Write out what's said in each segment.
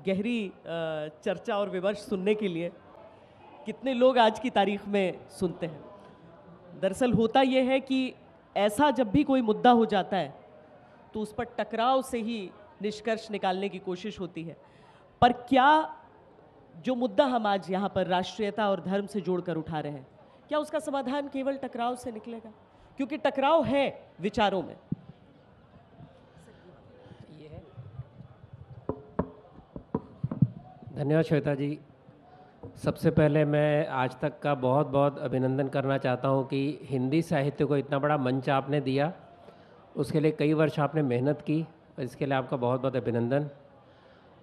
गहरी चर्चा और विमर्श सुनने के लिए। कितने लोग आज की तारीख में सुनते हैं। दरअसल होता यह है कि ऐसा जब भी कोई मुद्दा हो जाता है तो उस पर टकराव से ही निष्कर्ष निकालने की कोशिश होती है। पर क्या जो मुद्दा हम आज यहाँ पर राष्ट्रीयता और धर्म से जोड़कर उठा रहे हैं, क्या उसका समाधान केवल टकराव से निकलेगा? क्योंकि टकराव है विचारों में। धन्यवाद श्वेता जी। सबसे पहले मैं आज तक का बहुत बहुत अभिनंदन करना चाहता हूं कि हिंदी साहित्य को इतना बड़ा मंच आपने दिया, उसके लिए कई वर्ष आपने मेहनत की, इसके लिए आपका बहुत बहुत अभिनंदन।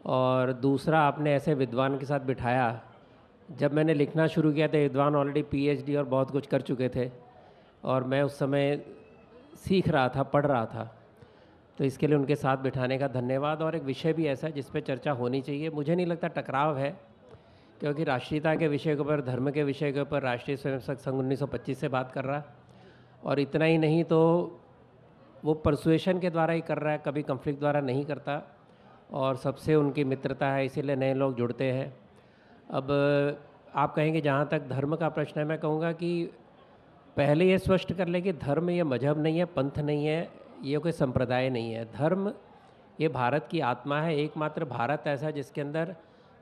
और दूसरा, आपने ऐसे विद्वान के साथ बिठाया। जब मैंने लिखना शुरू किया था, विद्वान ऑलरेडी पीएचडी और बहुत कुछ कर चुके थे और मैं उस समय सीख रहा था, पढ़ रहा था, तो इसके लिए उनके साथ बिठाने का धन्यवाद। और एक विषय भी ऐसा है जिस पे चर्चा होनी चाहिए। मुझे नहीं लगता टकराव है, क्योंकि राष्ट्रीयता के विषय के ऊपर, धर्म के विषय के ऊपर राष्ट्रीय स्वयंसेवक संघ 1925 से बात कर रहा है। और इतना ही नहीं तो वो परसुएशन के द्वारा ही कर रहा है, कभी कन्फ्लिक्ट द्वारा नहीं करता। और सबसे उनकी मित्रता है, इसीलिए नए लोग जुड़ते हैं। अब आप कहेंगे जहाँ तक धर्म का प्रश्न है, मैं कहूँगा कि पहले ये स्पष्ट कर लें कि धर्म ये मजहब नहीं है, पंथ नहीं है, ये कोई संप्रदाय नहीं है। धर्म ये भारत की आत्मा है। एकमात्र भारत ऐसा है जिसके अंदर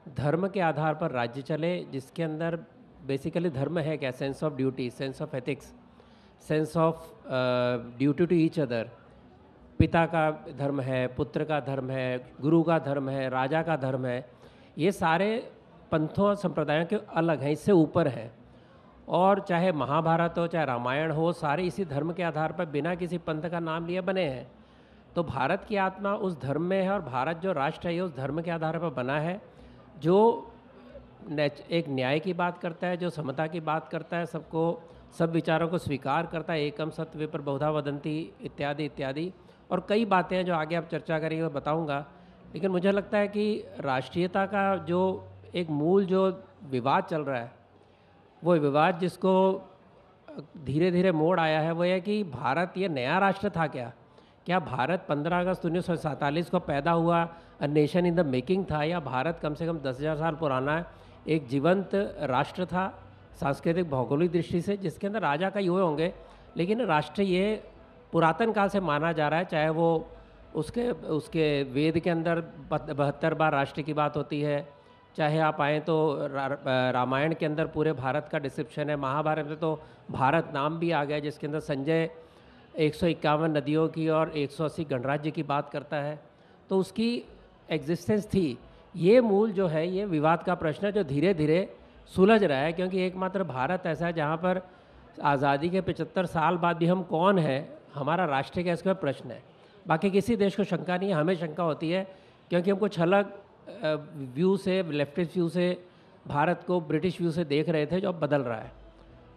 धर्म के आधार पर राज्य चले, जिसके अंदर बेसिकली धर्म है क्या? Sense of duty, sense of ethics, sense of duty to each other. पिता का धर्म है, पुत्र का धर्म है, गुरु का धर्म है, राजा का धर्म है। ये सारे पंथों और संप्रदायों के अलग हैं, इससे ऊपर है। और चाहे महाभारत हो, चाहे रामायण हो, सारे इसी धर्म के आधार पर बिना किसी पंथ का नाम लिए बने हैं। तो भारत की आत्मा उस धर्म में है और भारत जो राष्ट्र है ये उस धर्म के आधार पर बना है, जो एक न्याय की बात करता है, जो समता की बात करता है, सबको, सब विचारों को स्वीकार करता है, एकम सत्य विपर बहुधा वदंती इत्यादि इत्यादि। और कई बातें हैं जो आगे आप चर्चा करेंगे मैं बताऊंगा। लेकिन मुझे लगता है कि राष्ट्रीयता का जो एक मूल जो विवाद चल रहा है, वो विवाद जिसको धीरे धीरे मोड़ आया है, वो है कि भारत ये नया राष्ट्र था क्या? क्या भारत 15 अगस्त 1947 को पैदा हुआ, a nation in the making था, या भारत कम से कम 10,000 साल पुराना एक जीवंत राष्ट्र था सांस्कृतिक भौगोलिक दृष्टि से, जिसके अंदर राजा कई हुए होंगे, लेकिन राष्ट्र ये पुरातन काल से माना जा रहा है। चाहे वो उसके वेद के अंदर 72 बार राष्ट्र की बात होती है, चाहे आप आएँ तो रामायण के अंदर पूरे भारत का डिस्क्रिप्शन है, महाभारत में तो भारत नाम भी आ गया, जिसके अंदर संजय 151 नदियों की और 180 गणराज्य की बात करता है। तो उसकी एग्जिस्टेंस थी। ये मूल जो है, ये विवाद का प्रश्न है जो धीरे धीरे सुलझ रहा है, क्योंकि एकमात्र भारत ऐसा है जहाँ पर आज़ादी के 75 साल बाद भी हम कौन है, हमारा राष्ट्र क्या, इसका प्रश्न है। बाकी किसी देश को शंका नहीं है, हमें शंका होती है, क्योंकि हम कुछ अलग व्यू से, लेफ्टिस्ट व्यू से भारत को ब्रिटिश व्यू से देख रहे थे, जो अब बदल रहा है।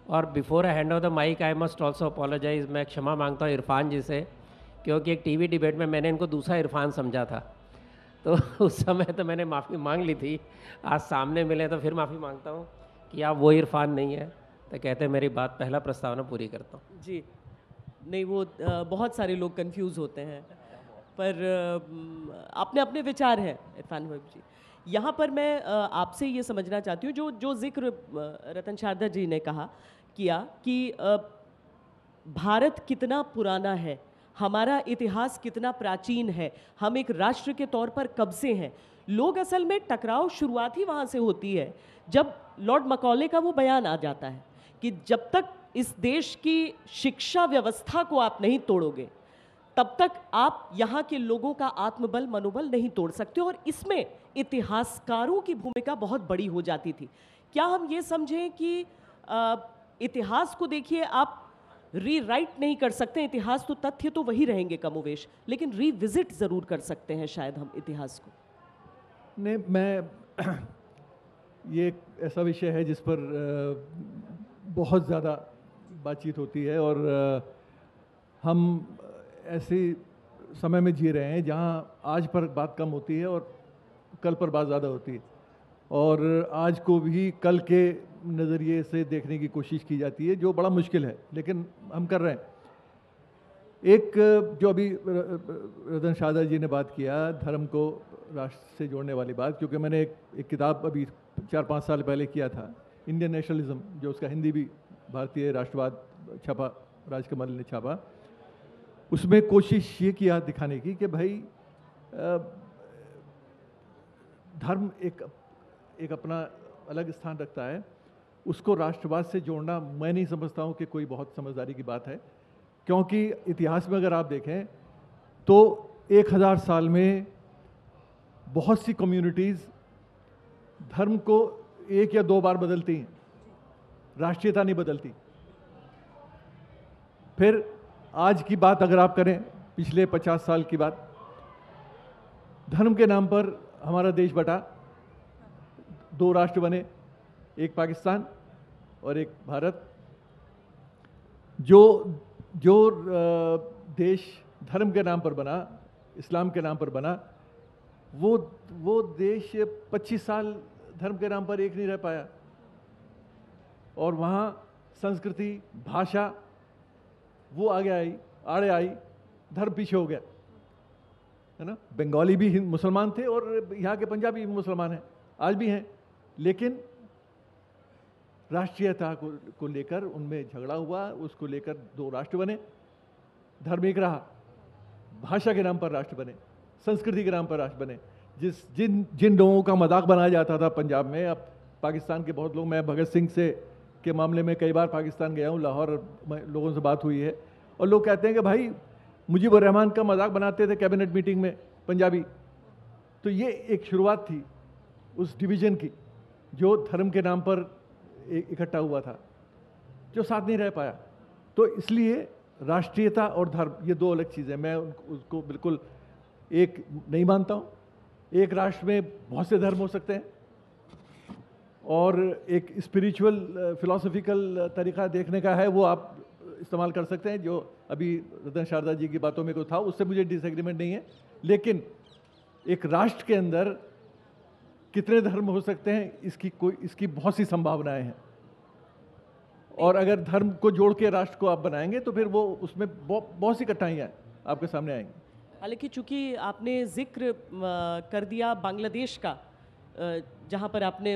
और before I hand over the mic, I must also apologise, मैं क्षमा मांगता हूँ इरफान जी से, क्योंकि एक टीवी डिबेट में मैंने इनको दूसरा इरफान समझा था, तो उस समय तो मैंने माफ़ी मांग ली थी। आज सामने मिले तो फिर माफ़ी मांगता हूँ कि आप वो इरफान नहीं है। तो कहते हैं मेरी बात, पहला प्रस्तावना पूरी करता हूँ जी। नहीं, वो बहुत सारे लोग कंफ्यूज होते हैं, पर अपने अपने विचार हैं इरफान भाई जी। यहाँ पर मैं आपसे ये समझना चाहती हूँ, जो जिक्र रतन शारदा जी ने किया कि भारत कितना पुराना है, हमारा इतिहास कितना प्राचीन है, हम एक राष्ट्र के तौर पर कब से हैं। लोग असल में टकराव शुरुआत ही वहाँ से होती है जब लॉर्ड मकॉले का वो बयान आ जाता है कि जब तक इस देश की शिक्षा व्यवस्था को आप नहीं तोड़ोगे, तब तक आप यहाँ के लोगों का आत्मबल, मनोबल नहीं तोड़ सकते। और इसमें इतिहासकारों की भूमिका बहुत बड़ी हो जाती थी। क्या हम ये समझें कि इतिहास को देखिए, आप रीराइट नहीं कर सकते, इतिहास तो तथ्य तो वही रहेंगे कमोवेश, लेकिन रीविजिट जरूर कर सकते हैं शायद हम इतिहास को। नहीं, मैं ये एक ऐसा विषय है जिस पर बहुत ज़्यादा बातचीत होती है, और हम ऐसे समय में जी रहे हैं जहाँ आज पर बात कम होती है और कल पर बात ज़्यादा होती है, और आज को भी कल के नज़रिए से देखने की कोशिश की जाती है, जो बड़ा मुश्किल है, लेकिन हम कर रहे हैं। एक जो अभी रतन शारदा जी ने बात किया, धर्म को राष्ट्र से जोड़ने वाली बात, क्योंकि मैंने एक किताब अभी 4-5 साल पहले किया था, इंडियन नेशनलिज्म, जो उसका हिंदी भी भारतीय राष्ट्रवाद छपा, राजकमल ने छापा। उसमें कोशिश ये किया दिखाने की कि भाई धर्म एक अपना अलग स्थान रखता है, उसको राष्ट्रवाद से जोड़ना मैं नहीं समझता हूँ कि कोई बहुत समझदारी की बात है, क्योंकि इतिहास में अगर आप देखें तो 1000 साल में बहुत सी कम्युनिटीज़ धर्म को 1 या 2 बार बदलती हैं, राष्ट्रीयता नहीं बदलती। फिर आज की बात अगर आप करें, पिछले 50 साल की बात, धर्म के नाम पर हमारा देश बटा, 2 राष्ट्र बने, एक पाकिस्तान और एक भारत। जो देश धर्म के नाम पर बना, इस्लाम के नाम पर बना, वो देश 25 साल धर्म के नाम पर एक नहीं रह पाया, और वहाँ संस्कृति, भाषा वो आगे आई, आड़े आई, धर्म पीछे हो गया, है ना। बंगाली भी मुसलमान थे और यहाँ के पंजाबी भी मुसलमान हैं, आज भी हैं, लेकिन राष्ट्रीयता को लेकर उनमें झगड़ा हुआ, उसको लेकर 2 राष्ट्र बने, धर्म एक रहा, भाषा के नाम पर राष्ट्र बने, संस्कृति के नाम पर राष्ट्र बने। जिन लोगों का मजाक बनाया जाता था पंजाब में, अब पाकिस्तान के बहुत लोग, मैं भगत सिंह के मामले में कई बार पाकिस्तान गया हूँ, लाहौर लोगों से बात हुई है, और लोग कहते हैं कि भाई मुजीबुर रहमान का मजाक बनाते थे कैबिनेट मीटिंग में पंजाबी। तो ये एक शुरुआत थी उस डिवीजन की, जो धर्म के नाम पर इकट्ठा हुआ था, जो साथ नहीं रह पाया। तो इसलिए राष्ट्रीयता और धर्म ये 2 अलग चीज़ें, मैं उसको बिल्कुल एक नहीं मानता हूँ। एक राष्ट्र में बहुत से धर्म हो सकते हैं, और एक स्पिरिचुअल फिलोसफिकल तरीका देखने का है, वो आप इस्तेमाल कर सकते हैं, जो अभी रतन शारदा जी की बातों में कुछ था, उससे मुझे डिसएग्रीमेंट नहीं है। लेकिन एक राष्ट्र के अंदर कितने धर्म हो सकते हैं, इसकी बहुत सी संभावनाएं हैं, और अगर धर्म को जोड़ के राष्ट्र को आप बनाएंगे तो फिर वो उसमें बहुत सी कठिनाइयां आपके सामने आएंगी। हालांकि चूंकि आपने जिक्र कर दिया बांग्लादेश का, जहां पर आपने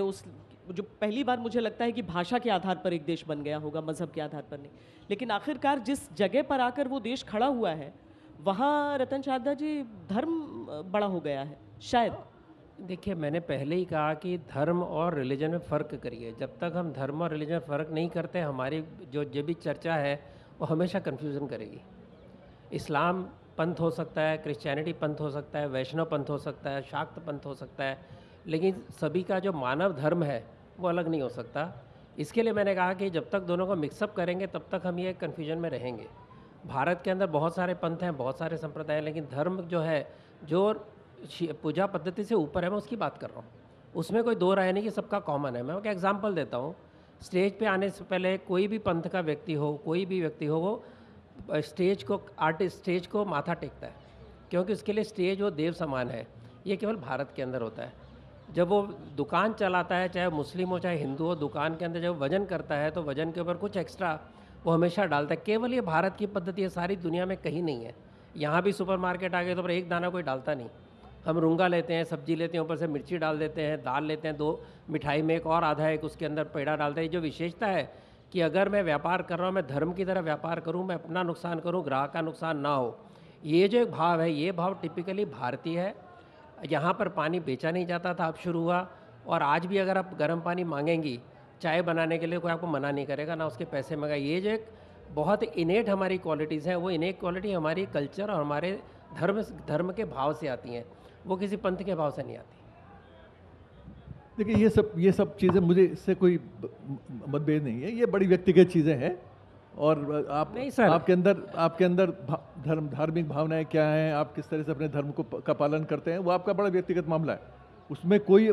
जो पहली बार मुझे लगता है कि भाषा के आधार पर एक देश बन गया होगा, मजहब के आधार पर नहीं, लेकिन आखिरकार जिस जगह पर आकर वो देश खड़ा हुआ है, वहाँ रतन शारदा जी धर्म बड़ा हो गया है शायद। देखिए, मैंने पहले ही कहा कि धर्म और रिलीजन में फ़र्क करिए। जब तक हम धर्म और रिलीजन में फ़र्क नहीं करते, हमारी जो भी चर्चा है वो हमेशा कन्फ्यूज़न करेगी। इस्लाम पंथ हो सकता है, क्रिश्चियनिटी पंथ हो सकता है, वैष्णव पंथ हो सकता है, शाक्त पंथ हो सकता है, लेकिन सभी का जो मानव धर्म है वो अलग नहीं हो सकता। इसके लिए मैंने कहा कि जब तक दोनों को मिक्सअप करेंगे तब तक हम ये कन्फ्यूजन में रहेंगे। भारत के अंदर बहुत सारे पंथ हैं, बहुत सारे संप्रदाय हैं, लेकिन धर्म जो है, जो पूजा पद्धति से ऊपर है, मैं उसकी बात कर रहा हूँ। उसमें कोई 2 राय नहीं कि सबका कॉमन है। मैं एक एग्जांपल देता हूँ। स्टेज पे आने से पहले कोई भी पंथ का व्यक्ति हो, कोई भी व्यक्ति हो, वो स्टेज को माथा टेकता है, क्योंकि उसके लिए स्टेज वो देव समान है। ये केवल भारत के अंदर होता है। जब वो दुकान चलाता है, चाहे मुस्लिम हो चाहे हिंदू हो, दुकान के अंदर जब वजन करता है तो वजन के ऊपर कुछ एक्स्ट्रा वो हमेशा डालता है। केवल ये भारत की पद्धति है, सारी दुनिया में कहीं नहीं है। यहाँ भी सुपरमार्केट आ गए तो पर एक दाना कोई डालता नहीं। हम रूंगा लेते हैं, सब्जी लेते हैं, ऊपर से मिर्ची डाल देते हैं, दाल लेते हैं, 2 मिठाई में एक और आधा एक उसके अंदर पेड़ा डालते हैं। जो विशेषता है कि अगर मैं व्यापार कर रहा हूँ, मैं धर्म की तरह व्यापार करूँ, मैं अपना नुकसान करूँ, ग्राहक का नुकसान ना हो, ये जो एक भाव है, ये भाव टिपिकली भारतीय है। यहाँ पर पानी बेचा नहीं जाता था, अब शुरू हुआ, और आज भी अगर आप गर्म पानी मांगेंगी चाय बनाने के लिए, कोई आपको मना नहीं करेगा, ना उसके पैसे मंगा। ये जो एक बहुत इनेट हमारी क्वालिटीज़ हैं, वो इनेट क्वालिटी हमारी कल्चर और हमारे धर्म के भाव से आती हैं, वो किसी पंथ के भाव से नहीं आती। देखिए, ये सब चीज़ें, मुझे इससे कोई मतभेद नहीं है, ये बड़ी व्यक्तिगत चीज़ें हैं, और आपके अंदर धार्मिक भावनाएं क्या हैं, आप किस तरह से अपने धर्म का पालन करते हैं, वो आपका बड़ा व्यक्तिगत मामला है, उसमें कोई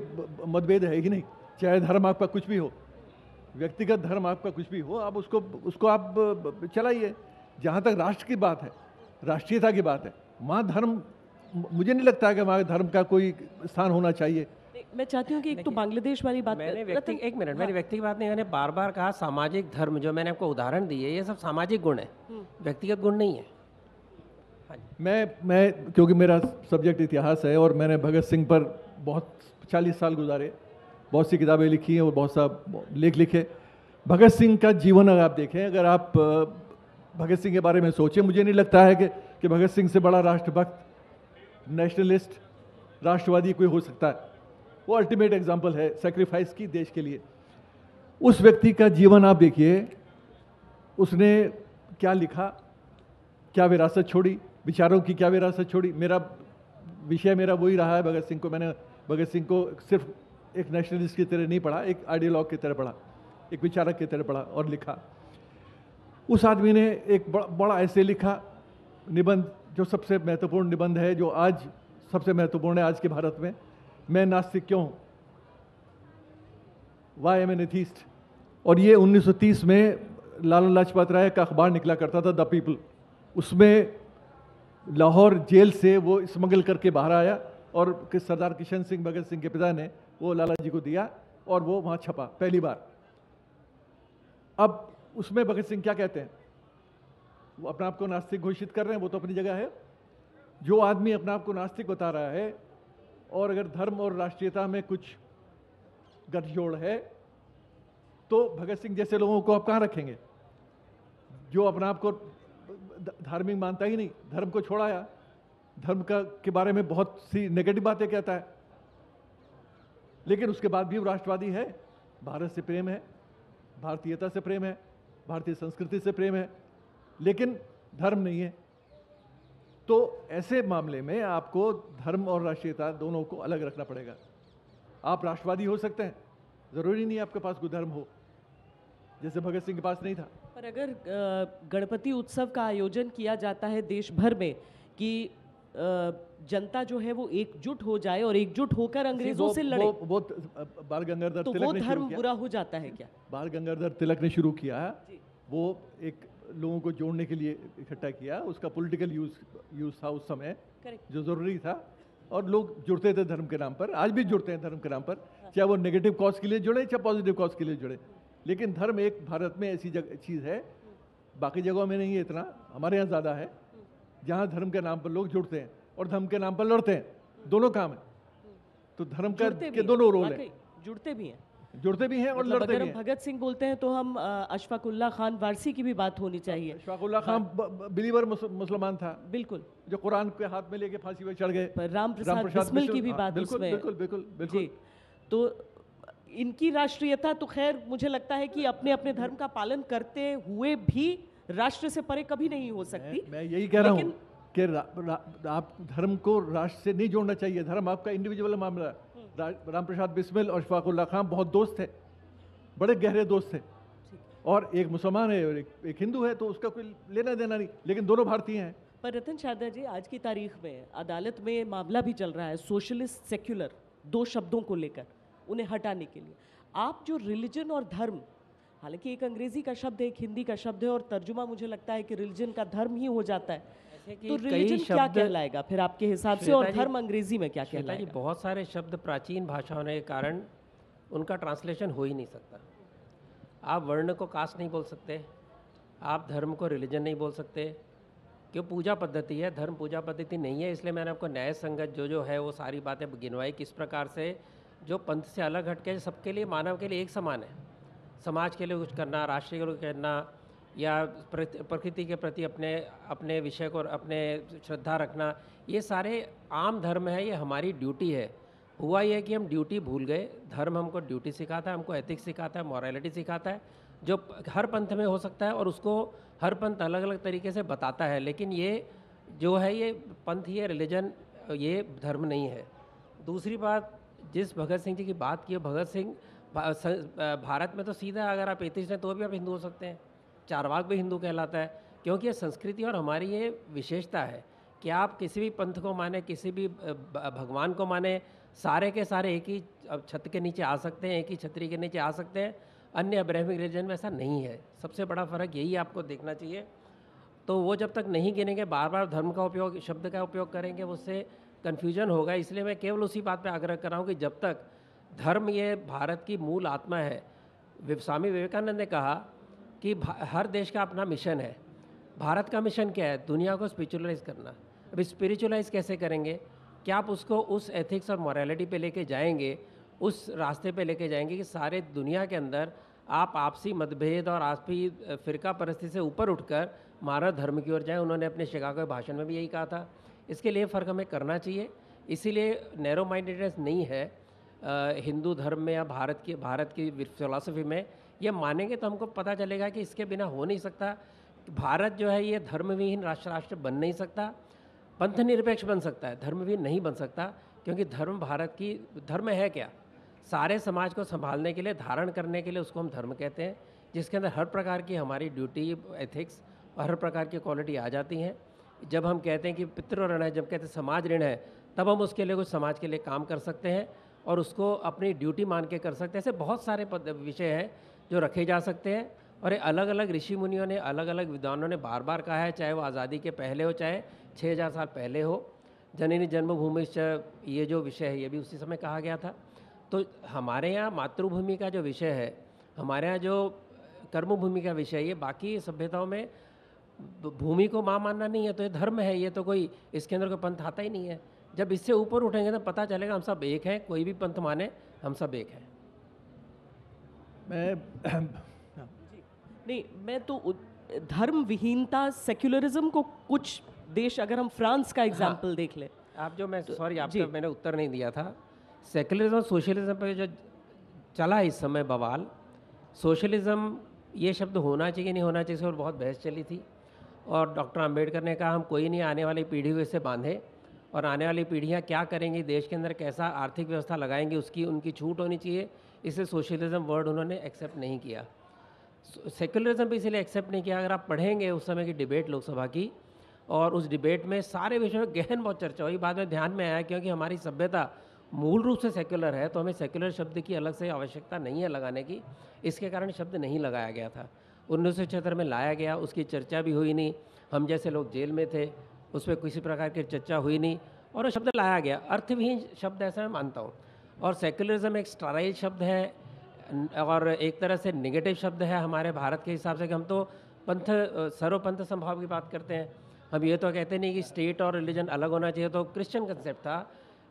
मतभेद है ही नहीं। चाहे धर्म आपका कुछ भी हो, व्यक्तिगत धर्म आपका कुछ भी हो, आप उसको आप चलाइए। जहाँ तक राष्ट्र की बात है, राष्ट्रीयता की बात है, वहाँ धर्म, मुझे नहीं लगता है कि वहाँ धर्म का कोई स्थान होना चाहिए। मैं चाहती हूँ कि एक तो बांग्लादेश वाली बात, मैंने व्यक्ति की बात नहीं, मैंने बार बार कहा सामाजिक धर्म, जो मैंने आपको उदाहरण दिए, ये सब सामाजिक गुण है, व्यक्तिगत गुण नहीं है। मैं क्योंकि मेरा सब्जेक्ट इतिहास है और मैंने भगत सिंह पर बहुत 40 साल गुजारे, बहुत सी किताबें लिखी हैं और बहुत सा लेख लिखे। भगत सिंह का जीवन अगर आप देखें, अगर आप भगत सिंह के बारे में सोचें, मुझे नहीं लगता है कि भगत सिंह से बड़ा राष्ट्रभक्त, नेशनलिस्ट, राष्ट्रवादी कोई हो सकता है। वो अल्टीमेट एग्जाम्पल है सेक्रीफाइस की देश के लिए। उस व्यक्ति का जीवन आप देखिए, उसने क्या लिखा, क्या विरासत छोड़ी, विचारों की क्या विरासत छोड़ी। मेरा विषय वही रहा है भगत सिंह को। मैंने भगत सिंह को सिर्फ एक नेशनलिस्ट की तरह नहीं पढ़ा, एक आइडियोलॉग की तरह पढ़ा, एक विचारक की तरह पढ़ा और लिखा। उस आदमी ने एक बड़ा ऐसे लिखा, निबंध, जो सबसे महत्वपूर्ण निबंध है, जो आज सबसे महत्वपूर्ण है आज के भारत में, मैं नास्तिक क्यों हूं, वाई एम एन एथीस्ट। और ये 1930 में लाला लाजपत राय का अखबार निकला करता था, द पीपल। उसमें लाहौर जेल से वो स्मगल करके बाहर आया और सरदार किशन सिंह, भगत सिंह के पिता ने वो लाला जी को दिया और वो वहाँ छपा पहली बार। अब उसमें भगत सिंह क्या कहते हैं, वो अपने आप को नास्तिक घोषित कर रहे हैं, वो तो अपनी जगह है। जो आदमी अपने आप को नास्तिक बता रहा है और अगर धर्म और राष्ट्रीयता में कुछ गठजोड़ है, तो भगत सिंह जैसे लोगों को आप कहाँ रखेंगे, जो अपने आप को धार्मिक मानता ही नहीं, धर्म को छोड़ाया, धर्म के बारे में बहुत सी नेगेटिव बातें कहता है, लेकिन उसके बाद भी वो राष्ट्रवादी है। भारत से प्रेम है, भारतीयता से प्रेम है, भारतीय संस्कृति से प्रेम है, लेकिन धर्म नहीं है। तो ऐसे मामले में आपको धर्म और राष्ट्रीयता दोनों को अलग रखना पड़ेगा। आप राष्ट्रवादी हो सकते हैं, जरूरी नहीं आपके पास कोई धर्म हो, जैसे भगत सिंह के पास नहीं था। पर अगर गणपति उत्सव का आयोजन किया जाता है देश भर में कि जनता जो है वो एकजुट हो जाए और एकजुट होकर अंग्रेजों से लड़े, वो बाल गंगाधर तो तिलक वो ने शुरू धर्म किया। बुरा हो जाता है क्या? बाल गंगाधर तिलक ने शुरू किया, वो एक लोगों को जोड़ने के लिए इकट्ठा किया, उसका पॉलिटिकल यूज था उस समय, जो जरूरी था, और लोग जुड़ते थे धर्म के नाम पर। आज भी जुड़ते हैं धर्म के नाम पर, चाहे वो नेगेटिव कॉज के लिए जुड़े चाहे पॉजिटिव कॉज के लिए जुड़े। लेकिन धर्म एक भारत में ऐसी चीज़ है, बाकी जगहों में नहीं है इतना, हमारे यहाँ ज़्यादा है, जहाँ धर्म के नाम पर लोग जुड़ते हैं और धर्म के नाम पर लड़ते हैं। दोनों काम है, तो धर्म का के दोनों रोल है, जुड़ते भी हैं, जुड़ते भी हैं और मतलब लड़ते अगर भी हम हैं। भगत सिंह बोलते हैं तो हम अशफाकुल्ला खान वारसी की भी बात होनी चाहिए। अशफाकुल्ला खान बिलीवर मुसलमान था, बिल्कुल, जो कुरान के हाथ में लेके फांसी पे चढ़ गए। पर राम प्रसाद बिस्मिल की भी बात बिल्कुल उसमें, बिल्कुल बिल्कुल बिल्कुल। जी, तो इनकी राष्ट्रीयता तो खैर मुझे लगता है कि अपने अपने धर्म का पालन करते हुए भी राष्ट्र से परे कभी नहीं हो सकती। मैं यही कह रहा हूँ कि आप धर्म को राष्ट्र से नहीं जोड़ना चाहिए, धर्म आपका इंडिविजुअल मामला है। राम प्रसाद बिस्मिल और अशफाकुल्ला खान बहुत दोस्त थे, बड़े गहरे दोस्त थे, और एक मुसलमान है और एक हिंदू है, तो उसका कोई लेना देना नहीं, लेकिन दोनों भारतीय हैं। पर रतन शारदा जी, आज की तारीख में अदालत में मामला भी चल रहा है सोशलिस्ट सेक्युलर, दो शब्दों को लेकर, उन्हें हटाने के लिए। आप जो रिलीजन और धर्म, हालांकि एक अंग्रेजी का शब्द है, एक हिंदी का शब्द है, और तर्जुमा मुझे लगता है कि रिलीजन का धर्म ही हो जाता है, तो रिलीजन क्या कहलाएगा फिर आपके हिसाब से, और धर्म अंग्रेजी में क्या कहलाएगा? बहुत सारे शब्द प्राचीन भाषा होने के कारण उनका ट्रांसलेशन हो ही नहीं सकता। आप वर्ण को कास्ट नहीं बोल सकते, आप धर्म को रिलीजन नहीं बोल सकते, क्यों पूजा पद्धति है, धर्म पूजा पद्धति नहीं है। इसलिए मैंने आपको न्याय संगत जो है वो सारी बातें गिनवाई, किस प्रकार से जो पंथ से अलग हटके सबके लिए, मानव के लिए एक समान है। समाज के लिए कुछ करना, राष्ट्र के लिए करना, या प्रकृति के प्रति अपने विषय को, अपने श्रद्धा रखना, ये सारे आम धर्म है, ये हमारी ड्यूटी है। हुआ ये कि हम ड्यूटी भूल गए। धर्म हमको ड्यूटी सिखाता है, हमको एथिक्स सिखाता है, मॉरलिटी सिखाता है, जो हर पंथ में हो सकता है, और उसको हर पंथ अलग अलग तरीके से बताता है। लेकिन ये जो है ये पंथ, ये रिलीजन, ये धर्म नहीं है। दूसरी बात, जिस भगत सिंह जी की बात की, भगत सिंह भारत में तो सीधा अगर आप एथिस्ट हैं तो भी आप हिंदू हो सकते हैं, चारवाक भी हिंदू कहलाता है, क्योंकि ये संस्कृति और हमारी ये विशेषता है कि आप किसी भी पंथ को माने, किसी भी भगवान को माने, सारे के सारे एक ही छत के नीचे आ सकते हैं, एक ही छतरी के नीचे आ सकते हैं। अन्य अब्राहमिक रिलीजन में ऐसा नहीं है। सबसे बड़ा फ़र्क यही आपको देखना चाहिए। तो वो जब तक नहीं गिनेंगे, बार बार धर्म का उपयोग, शब्द का उपयोग करेंगे, उससे कन्फ्यूजन होगा। इसलिए मैं केवल उसी बात पे आग्रह कर रहा हूँ कि जब तक धर्म ये भारत की मूल आत्मा है। स्वामी विवेकानंद ने कहा कि हर देश का अपना मिशन है। भारत का मिशन क्या है? दुनिया को स्पिरिचुअलाइज करना। अब स्पिरिचुअलाइज कैसे करेंगे? क्या आप उसको उस एथिक्स और मॉरलिटी पे लेके जाएंगे, उस रास्ते पे लेके जाएंगे कि सारे दुनिया के अंदर आप आपसी मतभेद और आपसी फ़िरका परस्ती से ऊपर उठकर मानव धर्म की ओर जाएं। उन्होंने अपने शिकागो के भाषण में भी यही कहा था। इसके लिए फ़र्क हमें करना चाहिए। इसीलिए नैरो माइंडेडनेस नहीं है हिंदू धर्म में या भारत की फिलॉसफी में। ये मानेंगे तो हमको पता चलेगा कि इसके बिना हो नहीं सकता। भारत जो है ये धर्मविहीन राष्ट्र बन नहीं सकता, पंथ निरपेक्ष बन सकता है, धर्मविहीन नहीं बन सकता। क्योंकि धर्म है क्या? सारे समाज को संभालने के लिए, धारण करने के लिए उसको हम धर्म कहते हैं, जिसके अंदर हर प्रकार की हमारी ड्यूटी, एथिक्स और हर प्रकार की क्वालिटी आ जाती हैं। जब हम कहते हैं कि पितृ ऋण है, जब कहते हैं समाज ऋण है, तब हम उसके लिए कुछ समाज के लिए काम कर सकते हैं और उसको अपनी ड्यूटी मान के कर सकते हैं। ऐसे बहुत सारे विषय हैं जो रखे जा सकते हैं और ये अलग अलग ऋषि मुनियों ने, अलग अलग विद्वानों ने बार बार कहा है, चाहे वो आज़ादी के पहले हो, चाहे 6000 साल पहले हो। जननी जन्मभूमि ये जो विषय है ये भी उसी समय कहा गया था। तो हमारे यहाँ मातृभूमि का जो विषय है, हमारे यहाँ जो कर्मभूमि का विषय, ये बाकी सभ्यताओं में भूमि को माँ मानना नहीं है, तो ये धर्म है। ये तो कोई इसके अंदर कोई पंथ आता ही नहीं है। जब इससे ऊपर उठेंगे तो पता चलेगा हम सब एक हैं। कोई भी पंथ माने, हम सब एक हैं। मैं तो धर्म विहीनता, सेक्युलरिज्म को कुछ देश, अगर हम फ्रांस का एग्जाम्पल देख लें। आप जो मैं सॉरी आपका मैंने उत्तर नहीं दिया था। सेक्युलरिज्म और सोशलिज्म पे जो चला इस समय बवाल, सोशलिज्म ये शब्द होना चाहिए नहीं होना चाहिए, इस पर बहुत बहस चली थी। और डॉक्टर अंबेडकर ने कहा हम कोई नहीं आने वाली पीढ़ी को इससे बांधे, और आने वाली पीढ़ियाँ क्या करेंगी, देश के अंदर कैसा आर्थिक व्यवस्था लगाएंगी, उसकी उनकी छूट होनी चाहिए। इससे सोशलिज्म वर्ड उन्होंने एक्सेप्ट नहीं किया। सेक्युलरिज्म भी इसलिए एक्सेप्ट नहीं किया। अगर आप पढ़ेंगे उस समय की डिबेट लोकसभा की, और उस डिबेट में सारे विषयों में गहन बहुत चर्चा हुई। बाद में ध्यान में आया क्योंकि हमारी सभ्यता मूल रूप से सेक्युलर है, तो हमें सेक्युलर शब्द की अलग से आवश्यकता नहीं है लगाने की। इसके कारण शब्द नहीं लगाया गया था। 1976 में लाया गया, उसकी चर्चा भी हुई नहीं। हम जैसे लोग जेल में थे, उस पर किसी प्रकार की चर्चा हुई नहीं, और वो शब्द लाया गया। अर्थविहीन शब्द ऐसा मैं मानता हूँ। और सेक्युलरिज्म एक स्टराइल शब्द है और एक तरह से नेगेटिव शब्द है हमारे भारत के हिसाब से, कि हम तो पंथ, सर्वपंथ संभाव की बात करते हैं। हम ये तो कहते नहीं कि स्टेट और रिलीजन अलग होना चाहिए। तो क्रिश्चियन कंसेप्ट था।